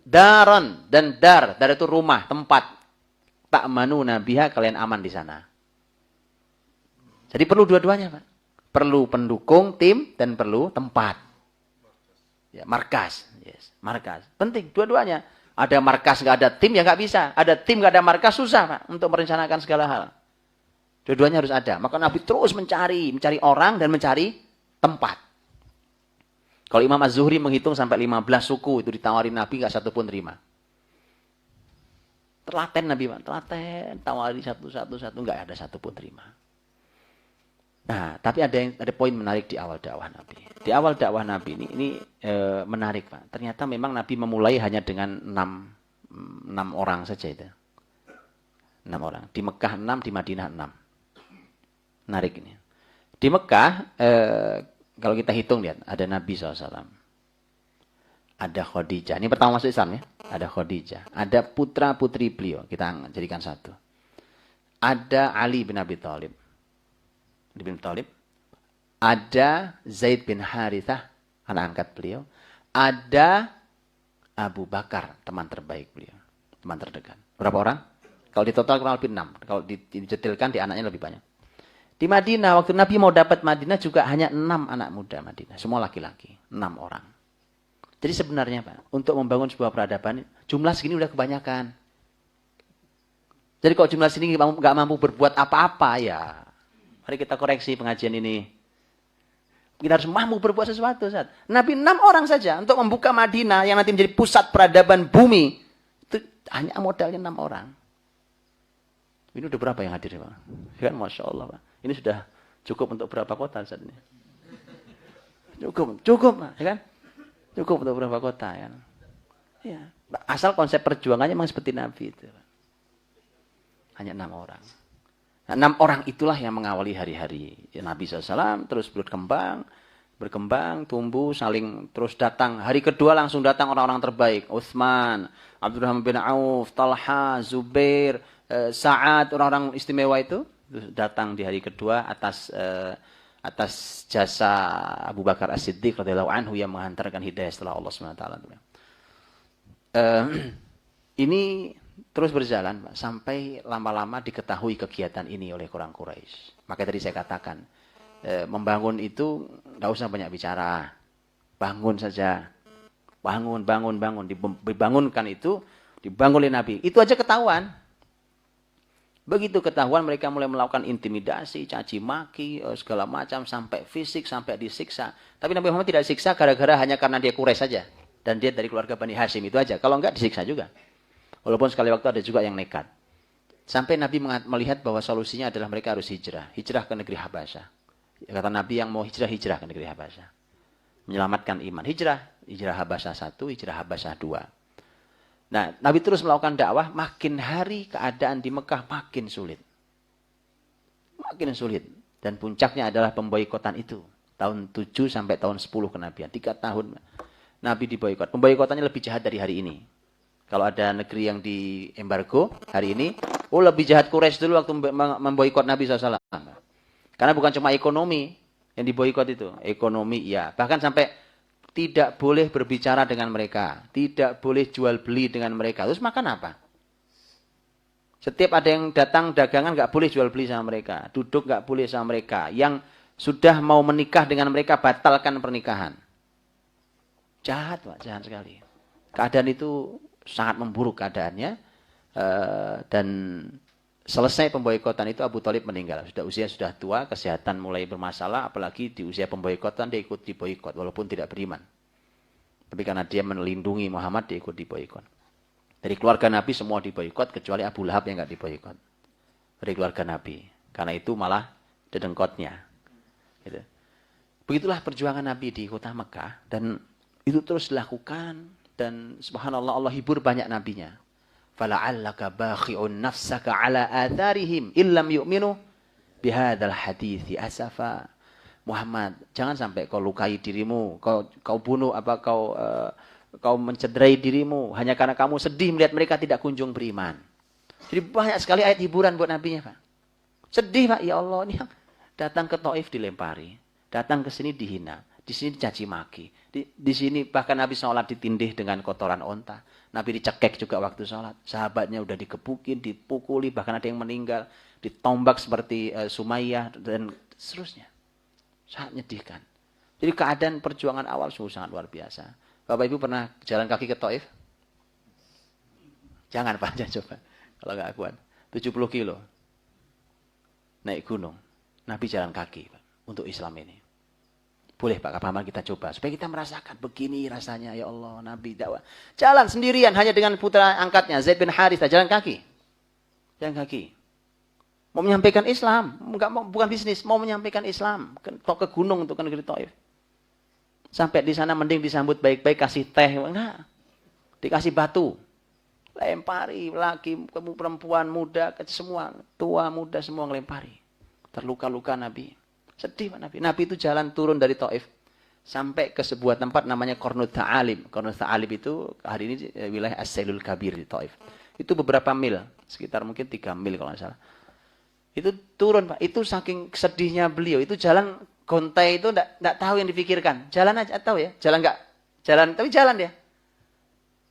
Daron dan dar itu rumah, tempat. Ta'manuna biha, kalian aman di sana. Jadi perlu dua-duanya, Pak. Perlu pendukung, tim, dan perlu tempat. Ya, markas. Yes, markas. Penting, dua-duanya. Ada markas, nggak ada tim, ya nggak bisa. Ada tim, nggak ada markas, susah, Pak, untuk merencanakan segala hal. Dua-duanya harus ada. Maka Nabi terus mencari orang dan mencari tempat. Kalau Imam Az-Zuhri menghitung sampai 15 suku itu ditawarin Nabi, nggak satu pun terima. Telaten Nabi, Pak. Telaten, tawari satu, nggak ada satu pun terima. Nah, tapi ada poin menarik di awal dakwah Nabi. Di awal dakwah Nabi ini menarik, Pak. Ternyata memang Nabi memulai hanya dengan 6 orang saja itu. 6 orang. Di Mekah 6, di Madinah 6. Menarik ini. Di Mekah, kalau kita hitung lihat, ada Nabi SAW. Ada Khadijah. Ini pertama masuk Islam ya. Ada Khadijah. Ada putra-putri beliau. Kita jadikan satu. Ada Ali bin Abi Thalib. Ada Zaid bin Harithah, anak angkat beliau. Ada Abu Bakar, teman terbaik beliau. Teman terdekat. Berapa orang? Kalau di total kurang lebih 6. Kalau dijetilkan di anaknya lebih banyak. Di Madinah, waktu Nabi mau dapat Madinah juga hanya 6 anak muda Madinah. Semua laki-laki. 6 orang. Jadi sebenarnya, Pak, untuk membangun sebuah peradaban, jumlah segini udah kebanyakan. Jadi kalau jumlah segini nggak mampu berbuat apa-apa, ya mari kita koreksi pengajian ini. Kita harus mampu berbuat sesuatu. Saat. Nabi 6 orang saja untuk membuka Madinah yang nanti menjadi pusat peradaban bumi. Itu hanya modalnya 6 orang. Ini udah berapa yang hadir, Pak? Kan Masya Allah, Pak. Ini sudah cukup untuk berapa kota saat ini? Cukup, ya kan? Cukup untuk berapa kota, ya. Ya. Asal konsep perjuangannya memang seperti Nabi itu. Hanya 6 orang. Nah, 6 orang itulah yang mengawali hari-hari ya, Nabi SAW, terus berkembang, tumbuh, saling terus datang. Hari kedua langsung datang orang-orang terbaik. Utsman, Abdurrahman bin Auf, Talha, Zubair, Sa'ad, orang-orang istimewa itu datang di hari kedua atas jasa Abu Bakar As-Siddiq radhiyallahu anhu yang menghantarkan hidayah setelah Allah SWT. Ini terus berjalan Pak, sampai lama-lama diketahui kegiatan ini oleh orang Quraisy. Maka tadi saya katakan, membangun itu nggak usah banyak bicara, bangun saja, bangun, dibangunkan itu, dibangun oleh Nabi. Itu aja ketahuan. Begitu ketahuan mereka mulai melakukan intimidasi, caci maki, segala macam, sampai fisik, sampai disiksa. Tapi Nabi Muhammad tidak disiksa gara-gara hanya karena dia Quraisy saja. Dan dia dari keluarga Bani Hashim itu aja. Kalau enggak disiksa juga. Walaupun sekali waktu ada juga yang nekat. Sampai Nabi melihat bahwa solusinya adalah mereka harus hijrah. Hijrah ke negeri Habasyah. Kata Nabi yang mau hijrah ke negeri Habasyah. Menyelamatkan iman. Hijrah Habasyah 1, hijrah Habasyah 2. Nah, Nabi terus melakukan dakwah, makin hari keadaan di Mekah makin sulit. Makin sulit. Dan puncaknya adalah pemboikotan itu. Tahun 7 sampai tahun 10 kenabian. 3 tahun Nabi diboikot. Pemboikotannya lebih jahat dari hari ini. Kalau ada negeri yang di embargo hari ini, lebih jahat Quraisy dulu waktu memboikot Nabi SAW. Karena bukan cuma ekonomi yang diboikot itu. Ekonomi, ya. Bahkan sampai tidak boleh berbicara dengan mereka. Tidak boleh jual beli dengan mereka. Terus makan apa? Setiap ada yang datang dagangan nggak boleh jual beli sama mereka. Duduk nggak boleh sama mereka. Yang sudah mau menikah dengan mereka batalkan pernikahan. Jahat Pak, jahat sekali. Keadaan itu sangat memburuk keadaannya. Dan selesai pemboikotan itu Abu Thalib meninggal. Usia sudah tua, kesehatan mulai bermasalah, apalagi di usia pemboikotan dia ikut diboikot walaupun tidak beriman. Tapi karena dia melindungi Muhammad, dia ikut diboikot. Dari keluarga Nabi semua diboikot kecuali Abu Lahab yang enggak diboikot. Dari keluarga Nabi. Karena itu malah dedengkotnya. Gitu. Begitulah perjuangan Nabi di kota Mekah dan itu terus dilakukan dan subhanallah Allah hibur banyak nabinya. Fala'allaka bakhi'un nafsaka ala atharihim illam yu'minu bihadzal hadithi asafa. Muhammad, jangan sampai kau lukai dirimu, kau bunuh kau mencederai dirimu hanya karena kamu sedih melihat mereka tidak kunjung beriman. Jadi banyak sekali ayat hiburan buat nabinya, Pak. Sedih, Pak, ya Allah, ini yang datang ke Taif dilempari, datang ke sini dihina, di sini dicaci maki. Di sini bahkan Nabi sholat ditindih dengan kotoran onta. Nabi dicekek juga waktu sholat. Sahabatnya udah dikepukin, dipukuli, bahkan ada yang meninggal. Ditombak seperti Sumayyah dan seterusnya. Sangat menyedihkan. Jadi keadaan perjuangan awal sungguh sangat luar biasa. Bapak Ibu pernah jalan kaki ke Taif? Jangan Pak, jangan coba. Kalau nggak kuat. 70 kilo. Naik gunung. Nabi jalan kaki Pak, untuk Islam ini. Boleh Pak Kapaman kita coba. Supaya kita merasakan begini rasanya. Ya Allah, Nabi dakwah. Jalan sendirian hanya dengan putra angkatnya. Zaid bin Harithah. Jalan kaki. Jalan kaki. Mau menyampaikan Islam. Bukan bisnis. Mau menyampaikan Islam. Ke gunung untuk ke negeri Taif. Sampai di sana mending disambut baik-baik. Kasih teh. Enggak. Dikasih batu. Lempari. Laki, perempuan, muda. Semua. Tua, muda. Semua ngelempari. Terluka-luka Nabi. Sedih Pak Nabi. Nabi itu jalan turun dari Taif sampai ke sebuah tempat namanya Qarnut Tha'alib. Qarnut Tha'alib itu hari ini wilayah As-Sailul Kabir di Taif. Itu beberapa mil, sekitar mungkin 3 mil kalau nggak salah. Itu turun Pak. Itu saking sedihnya beliau. Itu jalan gontai itu enggak tahu yang dipikirkan. Jalan aja tahu ya. Jalan enggak jalan tapi jalan dia.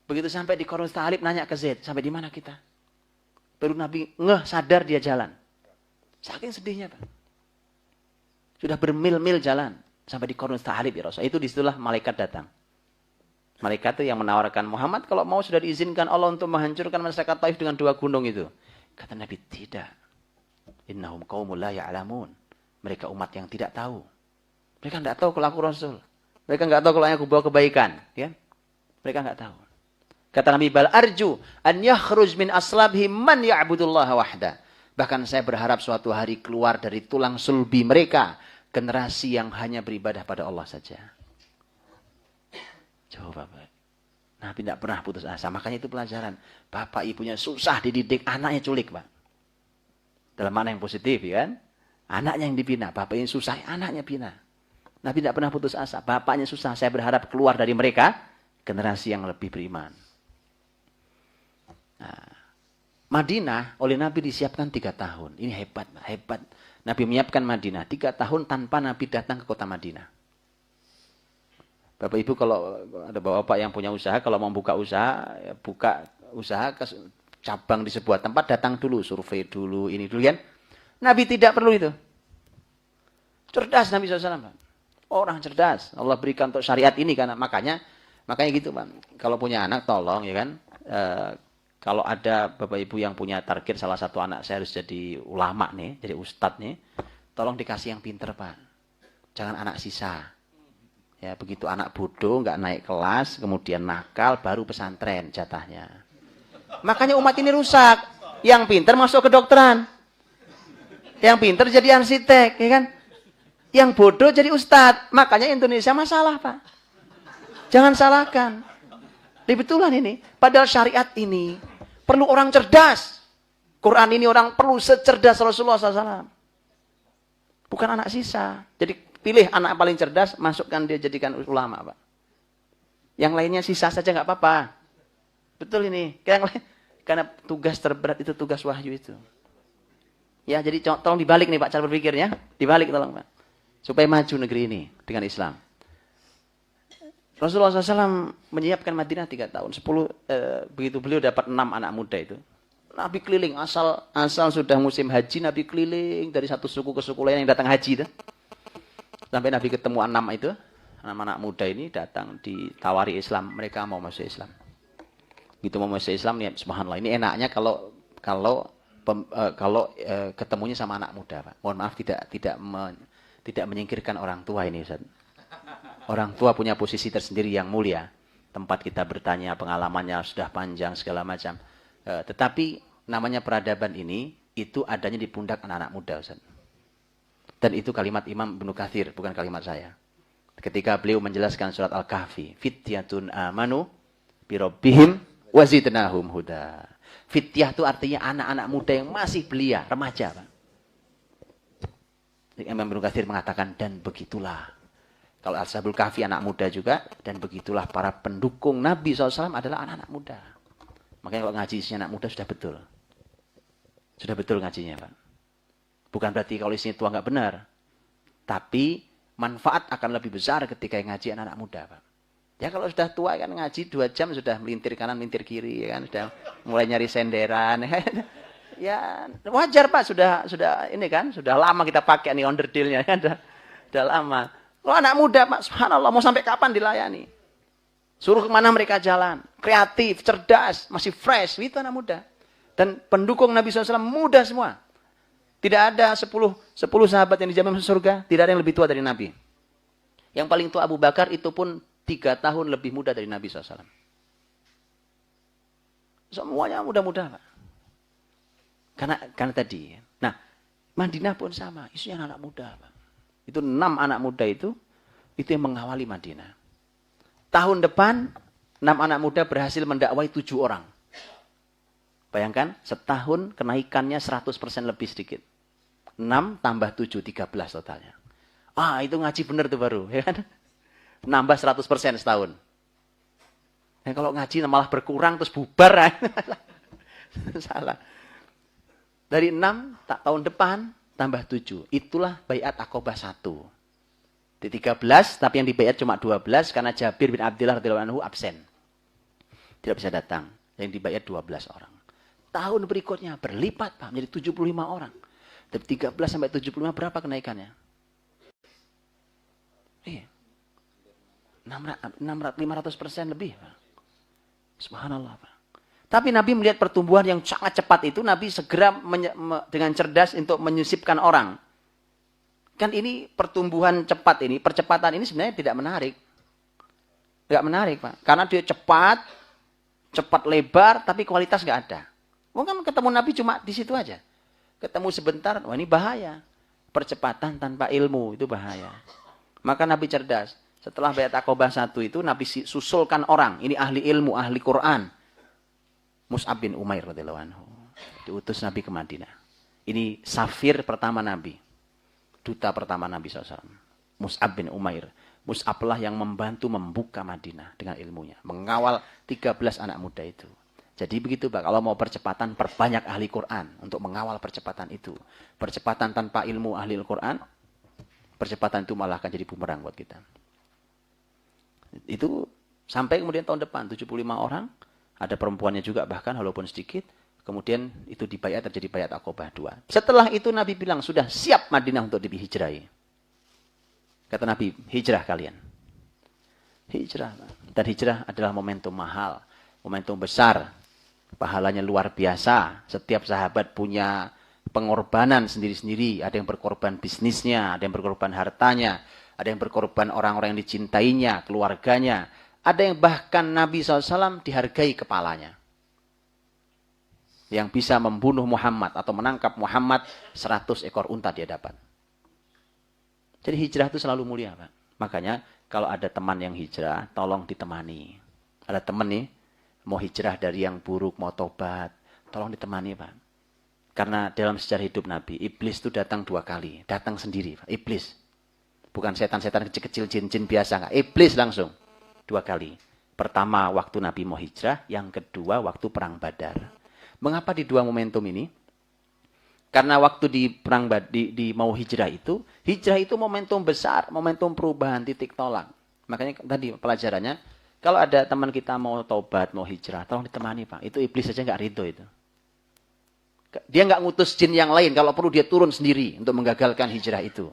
Begitu sampai di Qarnut Tha'alib nanya ke Zaid, sampai di mana kita? Baru Nabi sadar dia jalan. Saking sedihnya Pak. Sudah bermil-mil jalan sampai di Qarnut Tha'alib ya Rasul. Itu disitulah malaikat datang. Malaikat itu yang menawarkan Muhammad kalau mau sudah diizinkan Allah untuk menghancurkan masyarakat Taif dengan 2 gunung itu. Kata Nabi, tidak. Innahum qaumul la ya'lamun. Mereka umat yang tidak tahu. Mereka tidak tahu kalau aku Rasul. Mereka tidak tahu kalau aku bawa kebaikan. Ya? Mereka tidak tahu. Kata Nabi, bal arju an yakhruj min aslabihim man ya'budullaha wahda. Bahkan saya berharap suatu hari keluar dari tulang sulbi mereka generasi yang hanya beribadah pada Allah saja. Coba Pak. Nabi tidak pernah putus asa. Makanya itu pelajaran. Bapak ibunya susah dididik, anaknya culik Pak. Dalam mana yang positif ya kan? Anaknya yang dibina. Bapaknya susah, anaknya bina. Nabi tidak pernah putus asa. Bapaknya susah. Saya berharap keluar dari mereka generasi yang lebih beriman. Nah. Madinah oleh Nabi disiapkan 3 tahun. Ini hebat, hebat. Nabi menyiapkan Madinah 3 tahun tanpa Nabi datang ke kota Madinah. Bapak Ibu kalau ada bapak yang punya usaha, kalau mau buka usaha, ya buka usaha ke cabang di sebuah tempat, datang dulu, survei dulu, ini dulu kan. Nabi tidak perlu itu. Cerdas Nabi SAW. Orang cerdas. Allah berikan untuk syariat ini karena makanya gitu Pak. Kalau punya anak tolong ya kan. Kalau ada Bapak Ibu yang punya target salah satu anak saya harus jadi ulama nih, jadi ustadz nih, tolong dikasih yang pinter Pak. Jangan anak sisa. Ya begitu anak bodoh nggak naik kelas, kemudian nakal, baru pesantren jatahnya. Makanya umat ini rusak. Yang pinter masuk ke kedokteran. Yang pinter jadi arsitek, ya kan? Yang bodoh jadi ustadz. Makanya Indonesia masalah, Pak. Jangan salahkan. Betulan ini. Padahal syariat ini perlu orang cerdas. Quran ini orang perlu secerdas Rasulullah SAW. Bukan anak sisa. Jadi pilih anak paling cerdas, masukkan dia jadikan ulama, Pak. Yang lainnya sisa saja nggak apa-apa. Betul ini. Karena tugas terberat itu tugas wahyu itu. Ya, jadi tolong dibalik nih Pak cara berpikirnya. Dibalik tolong Pak. Supaya maju negeri ini dengan Islam. Rasulullah SAW menyiapkan Madinah 3 tahun. Begitu beliau dapat 6 anak muda itu. Nabi keliling. Asal sudah musim haji, Nabi keliling dari satu suku ke suku lain yang datang haji itu. Sampai Nabi ketemu 6 itu. 6 anak muda ini datang ditawari Islam. Mereka mau masuk Islam. Gitu mau masuk Islam, ya subhanallah. Ini enaknya kalau ketemunya sama anak muda, Pak. Mohon maaf tidak menyingkirkan orang tua ini, Ustaz. Orang tua punya posisi tersendiri yang mulia. Tempat kita bertanya, pengalamannya sudah panjang segala macam. Tetapi namanya peradaban ini itu adanya di pundak anak-anak muda, Ustaz. Dan itu kalimat Imam Ibnu Katsir, bukan kalimat saya. Ketika beliau menjelaskan surat Al-Kahfi, fityatun amanu birabbihim wazidnahum huda. Fityah itu artinya anak-anak muda yang masih belia, remaja, Pak. Imam Ibnu Katsir mengatakan, dan begitulah. Kalau Ashabul Kahfi anak muda juga, dan begitulah para pendukung Nabi SAW adalah anak-anak muda. Makanya kalau ngaji isinya anak muda sudah betul. Sudah betul ngajinya, Pak. Bukan berarti kalau isinya tua nggak benar. Tapi manfaat akan lebih besar ketika ngaji anak-anak muda, Pak. Ya kalau sudah tua kan ngaji 2 jam sudah melintir kanan, melintir kiri, ya kan sudah mulai nyari senderan. Ya wajar Pak, sudah ini kan, sudah lama kita pakai nih onderdilnya kan, sudah lama. Kalau anak muda Pak, subhanallah mau sampai kapan dilayani? Suruh kemana mereka jalan, kreatif, cerdas, masih fresh, itu anak muda. Dan pendukung Nabi SAW muda semua. Tidak ada 10 sahabat yang dijamin masuk surga, tidak ada yang lebih tua dari Nabi. Yang paling tua Abu Bakar itu pun 3 tahun lebih muda dari Nabi SAW. Semuanya muda-muda, Pak. Karena tadi. Nah, Madinah pun sama. Isinya anak muda, Pak. Itu 6 anak muda itu yang mengawali Madinah. Tahun depan, 6 anak muda berhasil mendakwai 7 orang. Bayangkan, setahun kenaikannya 100% lebih sedikit. 6 tambah 7, 13 totalnya. Itu ngaji bener tuh baru. Ya kan? Nambah 100% setahun. Dan kalau ngaji malah berkurang terus bubar. Salah. Dari 6 tahun depan tambah 7. Itulah Baiat Aqobah 1. Di 13, tapi yang dibaiat cuma 12 karena Jabir bin Abdullah radhiyallahu anhu absen. Tidak bisa datang. Yang dibaiat 12 orang. Tahun berikutnya berlipat Pak, menjadi 75 orang. Dari 13 sampai 75 berapa kenaikannya? Iya. 500% lebih, Pak. Subhanallah, Pak. Tapi Nabi melihat pertumbuhan yang sangat cepat itu, Nabi segera dengan cerdas untuk menyisipkan orang. Kan ini pertumbuhan cepat ini, percepatan ini sebenarnya tidak menarik. Tidak menarik, Pak. Karena dia cepat lebar, tapi kualitas nggak ada. Mungkin ketemu Nabi cuma di situ aja. Ketemu sebentar, wah ini bahaya. Percepatan tanpa ilmu, itu bahaya. Maka Nabi cerdas. Setelah Baiat Aqobah 1 itu, Nabi susulkan orang. Ini ahli ilmu, ahli Quran. Mus'ab bin Umair radhiyallahu anhu. Diutus Nabi ke Madinah. Ini safir pertama Nabi. Duta pertama Nabi SAW. Mus'ab bin Umair. Mus'ab lah yang membantu membuka Madinah dengan ilmunya. Mengawal 13 anak muda itu. Jadi begitu Pak, kalau mau percepatan, perbanyak ahli Quran untuk mengawal percepatan itu. Percepatan tanpa ilmu ahli Al-Quran, percepatan itu malah akan jadi bumerang buat kita. Itu sampai kemudian tahun depan 75 orang, ada perempuannya juga bahkan walaupun sedikit. Kemudian itu terjadi bayat Aqabah 2. Setelah itu Nabi bilang sudah siap Madinah untuk dihijrahi. Kata Nabi, hijrah kalian. Hijrah. Dan hijrah adalah momentum mahal, momentum besar. Pahalanya luar biasa. Setiap sahabat punya pengorbanan sendiri-sendiri. Ada yang berkorban bisnisnya, ada yang berkorban hartanya, ada yang berkorban orang-orang yang dicintainya, keluarganya. Ada yang bahkan Nabi SAW dihargai kepalanya. Yang bisa membunuh Muhammad atau menangkap Muhammad 100 ekor unta dia dapat. Jadi hijrah itu selalu mulia, Pak. Makanya kalau ada teman yang hijrah, tolong ditemani. Ada teman nih, mau hijrah dari yang buruk, mau tobat, tolong ditemani, Pak. Karena dalam sejarah hidup Nabi, iblis itu datang 2 kali. Datang sendiri, Pak. Iblis. Bukan setan-setan kecil-kecil, jin-jin biasa. Enggak. Iblis langsung. 2 kali. Pertama waktu Nabi mau hijrah, yang kedua waktu perang Badar. Mengapa di 2 momentum ini? Karena waktu di perang di mau hijrah itu momentum besar, momentum perubahan, titik tolak. Makanya tadi pelajarannya, kalau ada teman kita mau taubat, mau hijrah, tolong ditemani, Pak. Itu iblis saja nggak ridho itu. Dia nggak ngutus jin yang lain, kalau perlu dia turun sendiri untuk menggagalkan hijrah itu.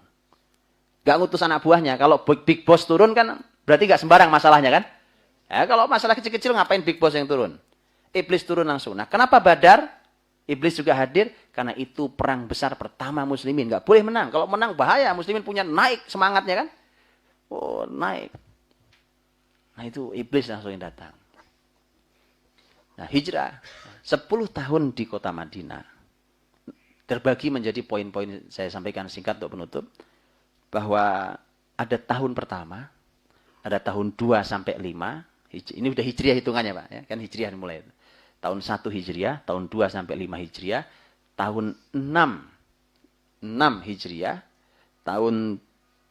Nggak ngutus anak buahnya. Kalau big boss turun kan berarti nggak sembarang masalahnya kan? Ya, kalau masalah kecil-kecil ngapain big boss yang turun? Iblis turun langsung. Nah, kenapa Badar? Iblis juga hadir karena itu perang besar pertama muslimin. Nggak boleh menang. Kalau menang bahaya. Muslimin punya naik semangatnya kan? Oh, naik. Nah, itu iblis langsung yang datang. Nah, hijrah. 10 tahun di kota Madinah. Terbagi menjadi poin-poin saya sampaikan singkat untuk penutup. Bahwa ada tahun pertama. Ada tahun 2 sampai 5. Ini udah hijriah hitungannya, Pak. Ya, kan hijriah mulai itu. Tahun 1 Hijriah, tahun 2 sampai 5 Hijriah, tahun 6 Hijriah, tahun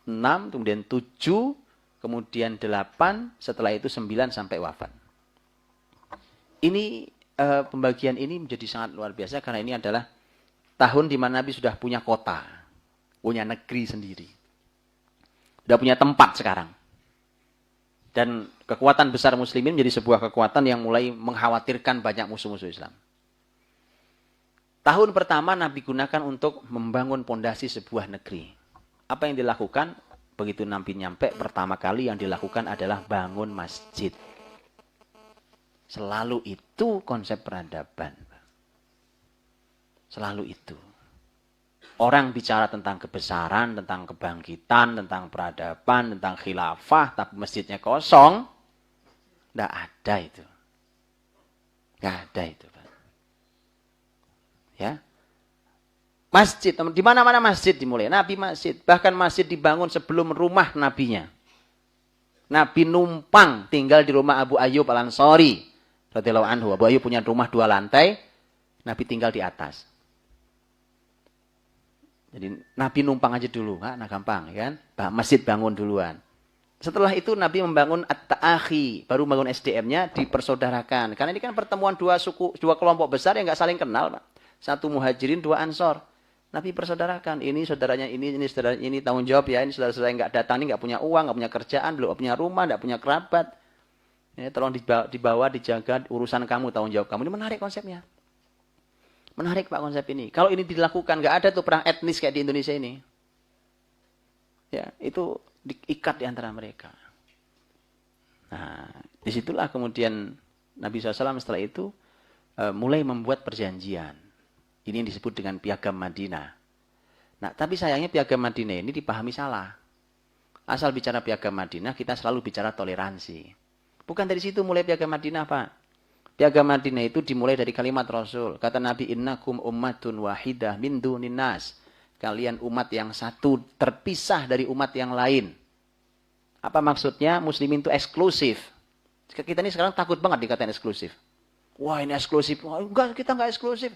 6, kemudian 7, kemudian 8, setelah itu 9 sampai wafat. Ini pembagian ini menjadi sangat luar biasa karena ini adalah tahun di mana Nabi sudah punya kota, punya negeri sendiri. Sudah punya tempat sekarang. Dan kekuatan besar muslimin menjadi sebuah kekuatan yang mulai mengkhawatirkan banyak musuh-musuh Islam. Tahun pertama Nabi gunakan untuk membangun pondasi sebuah negeri. Apa yang dilakukan? Begitu Nabi nyampe, pertama kali yang dilakukan adalah bangun masjid. Selalu itu konsep peradaban. Selalu itu. Orang bicara tentang kebesaran, tentang kebangkitan, tentang peradaban, tentang khilafah, tapi masjidnya kosong. Tidak ada itu. Tidak ada itu, Pak. Ya. Masjid, di mana-mana masjid dimulai. Nabi masjid, bahkan masjid dibangun sebelum rumah nabinya. Nabi numpang tinggal di rumah Abu Ayyub Al-Ansari radhiyallahu anhu. Abu Ayyub punya rumah 2 lantai, Nabi tinggal di atas. Jadi Nabi numpang aja dulu, nah gampang kan? Masjid bangun duluan. Setelah itu Nabi membangun at-ta'akhi, baru bangun SDM-nya dipersaudarakan. Karena ini kan pertemuan 2 suku, 2 kelompok besar yang nggak saling kenal, Pak. 1 muhajirin, 2 ansor. Nabi persaudarakan, ini saudaranya ini saudaranya ini, tanggung jawab ya, ini saudara-saudara yang nggak datang, ini nggak punya uang, nggak punya kerjaan, belum punya rumah, nggak punya kerabat. Ya, tolong dibawa, dijaga urusan kamu, tanggung jawab kamu. Ini menarik konsepnya. Menarik, Pak, konsep ini. Kalau ini dilakukan, nggak ada tuh perang etnis kayak di Indonesia ini. Ya, itu diikat di antara mereka. Nah, disitulah kemudian Nabi SAW setelah itu mulai membuat perjanjian. Ini yang disebut dengan Piagam Madinah. Nah, tapi sayangnya Piagam Madinah ini dipahami salah. Asal bicara Piagam Madinah, kita selalu bicara toleransi. Bukan dari situ mulai Piagam Madinah, Pak. Piagam Madinah itu dimulai dari kalimat Rasul. Kata Nabi, innakum ummatun wahidah min dunin nas. Kalian umat yang satu, terpisah dari umat yang lain. Apa maksudnya? Muslimin itu eksklusif. Kita ini sekarang takut banget dikatain eksklusif. Wah, ini eksklusif. Wah, enggak, kita enggak eksklusif.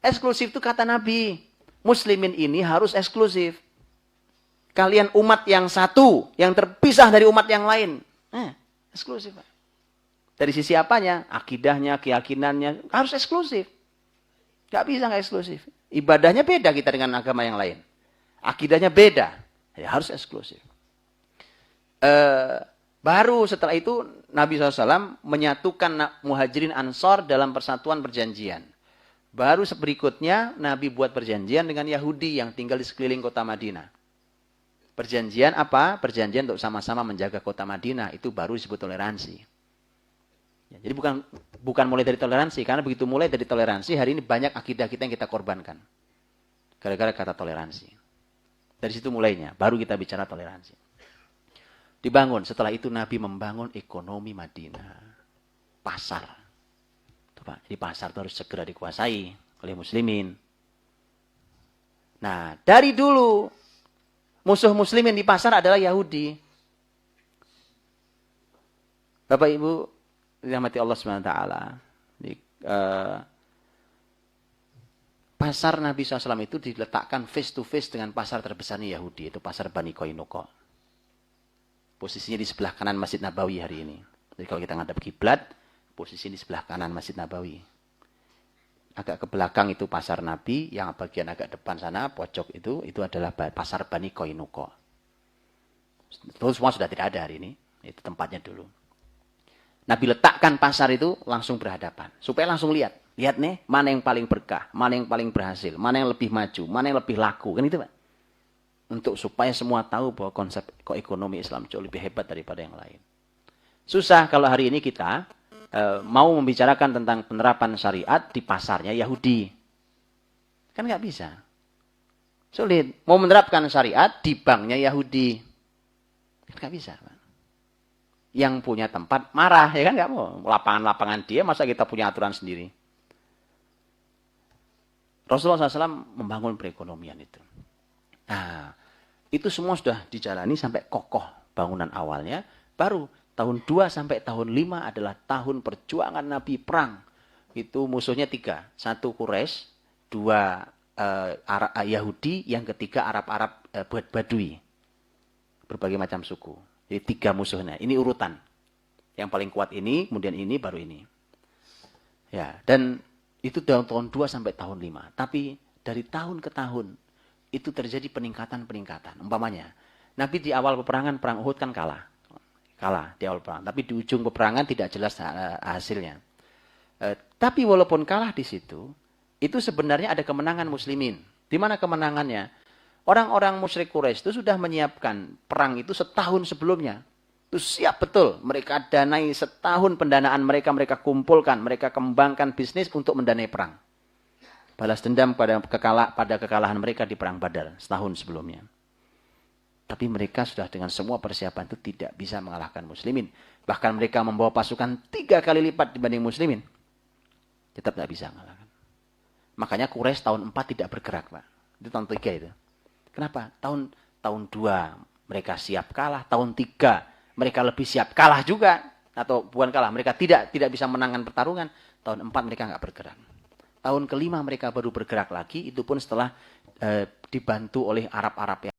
Eksklusif itu kata Nabi. Muslimin ini harus eksklusif. Kalian umat yang satu, yang terpisah dari umat yang lain. Eksklusif, Pak. Dari sisi apanya? Akidahnya, keyakinannya, harus eksklusif. Gak bisa gak eksklusif. Ibadahnya beda kita dengan agama yang lain. Akidahnya beda. Ya, harus eksklusif. Baru setelah itu Nabi SAW menyatukan Muhajirin Ansor dalam persatuan perjanjian. Baru berikutnya Nabi buat perjanjian dengan Yahudi yang tinggal di sekeliling kota Madinah. Perjanjian apa? Perjanjian untuk sama-sama menjaga kota Madinah. Itu baru disebut toleransi. Ya, jadi bukan mulai dari toleransi. Karena begitu mulai dari toleransi, hari ini banyak akidah kita yang kita korbankan. Gara-gara kata toleransi. Dari situ mulainya. Baru kita bicara toleransi. Dibangun. Setelah itu Nabi membangun ekonomi Madinah. Pasar. Jadi pasar itu harus segera dikuasai oleh muslimin. Nah, dari dulu musuh muslimin di pasar adalah Yahudi. Bapak Ibu dirahmati Allah SWT. Pasar Nabi SAW itu diletakkan face to face dengan pasar terbesarnya Yahudi. Itu pasar Bani Qainuqa. Posisinya di sebelah kanan Masjid Nabawi hari ini. Jadi kalau kita ngadap kiblat, posisi di sebelah kanan Masjid Nabawi. Agak ke belakang itu pasar Nabi, yang bagian agak depan sana, pojok itu adalah pasar Bani Qainuqa. Itu semua sudah tidak ada hari ini. Itu tempatnya dulu. Nabi letakkan pasar itu langsung berhadapan. Supaya langsung lihat. Lihat nih, mana yang paling berkah, mana yang paling berhasil, mana yang lebih maju, mana yang lebih laku. Kan itu Pak. Untuk supaya semua tahu bahwa konsep ekonomi Islam jauh lebih hebat daripada yang lain. Susah kalau hari ini kita mau membicarakan tentang penerapan syariat di pasarnya Yahudi. Kan nggak bisa. Sulit. Mau menerapkan syariat di banknya Yahudi. Kan nggak bisa. Yang punya tempat marah. Ya kan nggak mau. Lapangan-lapangan dia, masa kita punya aturan sendiri. Rasulullah SAW membangun perekonomian itu. Nah, itu semua sudah dijalani sampai kokoh bangunan awalnya. Baru tahun 2 sampai tahun 5 adalah tahun perjuangan Nabi perang. Itu musuhnya 3. 1 Quraisy, 2 Yahudi, yang ketiga Arab-Arab Badui. Berbagai macam suku. Jadi 3 musuhnya. Ini urutan. Yang paling kuat ini, kemudian ini, baru ini. Ya, dan itu dalam tahun 2 sampai tahun 5. Tapi dari tahun ke tahun itu terjadi peningkatan-peningkatan. Umpamanya, Nabi di awal peperangan perang Uhud kan kalah di awal perang. Tapi di ujung peperangan tidak jelas hasilnya. Tapi walaupun kalah di situ, itu sebenarnya ada kemenangan muslimin. Di mana kemenangannya? Orang-orang musyrik Quraisy itu sudah menyiapkan perang itu setahun sebelumnya. Itu siap betul. Mereka danai setahun pendanaan mereka kumpulkan. Mereka kembangkan bisnis untuk mendanai perang. Balas dendam pada kekalahan mereka di perang Badar setahun sebelumnya. Tapi mereka sudah dengan semua persiapan itu tidak bisa mengalahkan muslimin. Bahkan mereka membawa pasukan 3 kali lipat dibanding muslimin. Tetap tidak bisa mengalahkan. Makanya Quraisy tahun 4 tidak bergerak, Pak. Itu tahun 3 itu. Kenapa? Tahun 2 mereka siap kalah. Tahun 3 mereka lebih siap kalah juga. Atau bukan kalah, mereka tidak bisa menangkan pertarungan. Tahun 4 mereka nggak bergerak. Tahun ke-5 mereka baru bergerak lagi. Itu pun setelah dibantu oleh Arab-Arab yang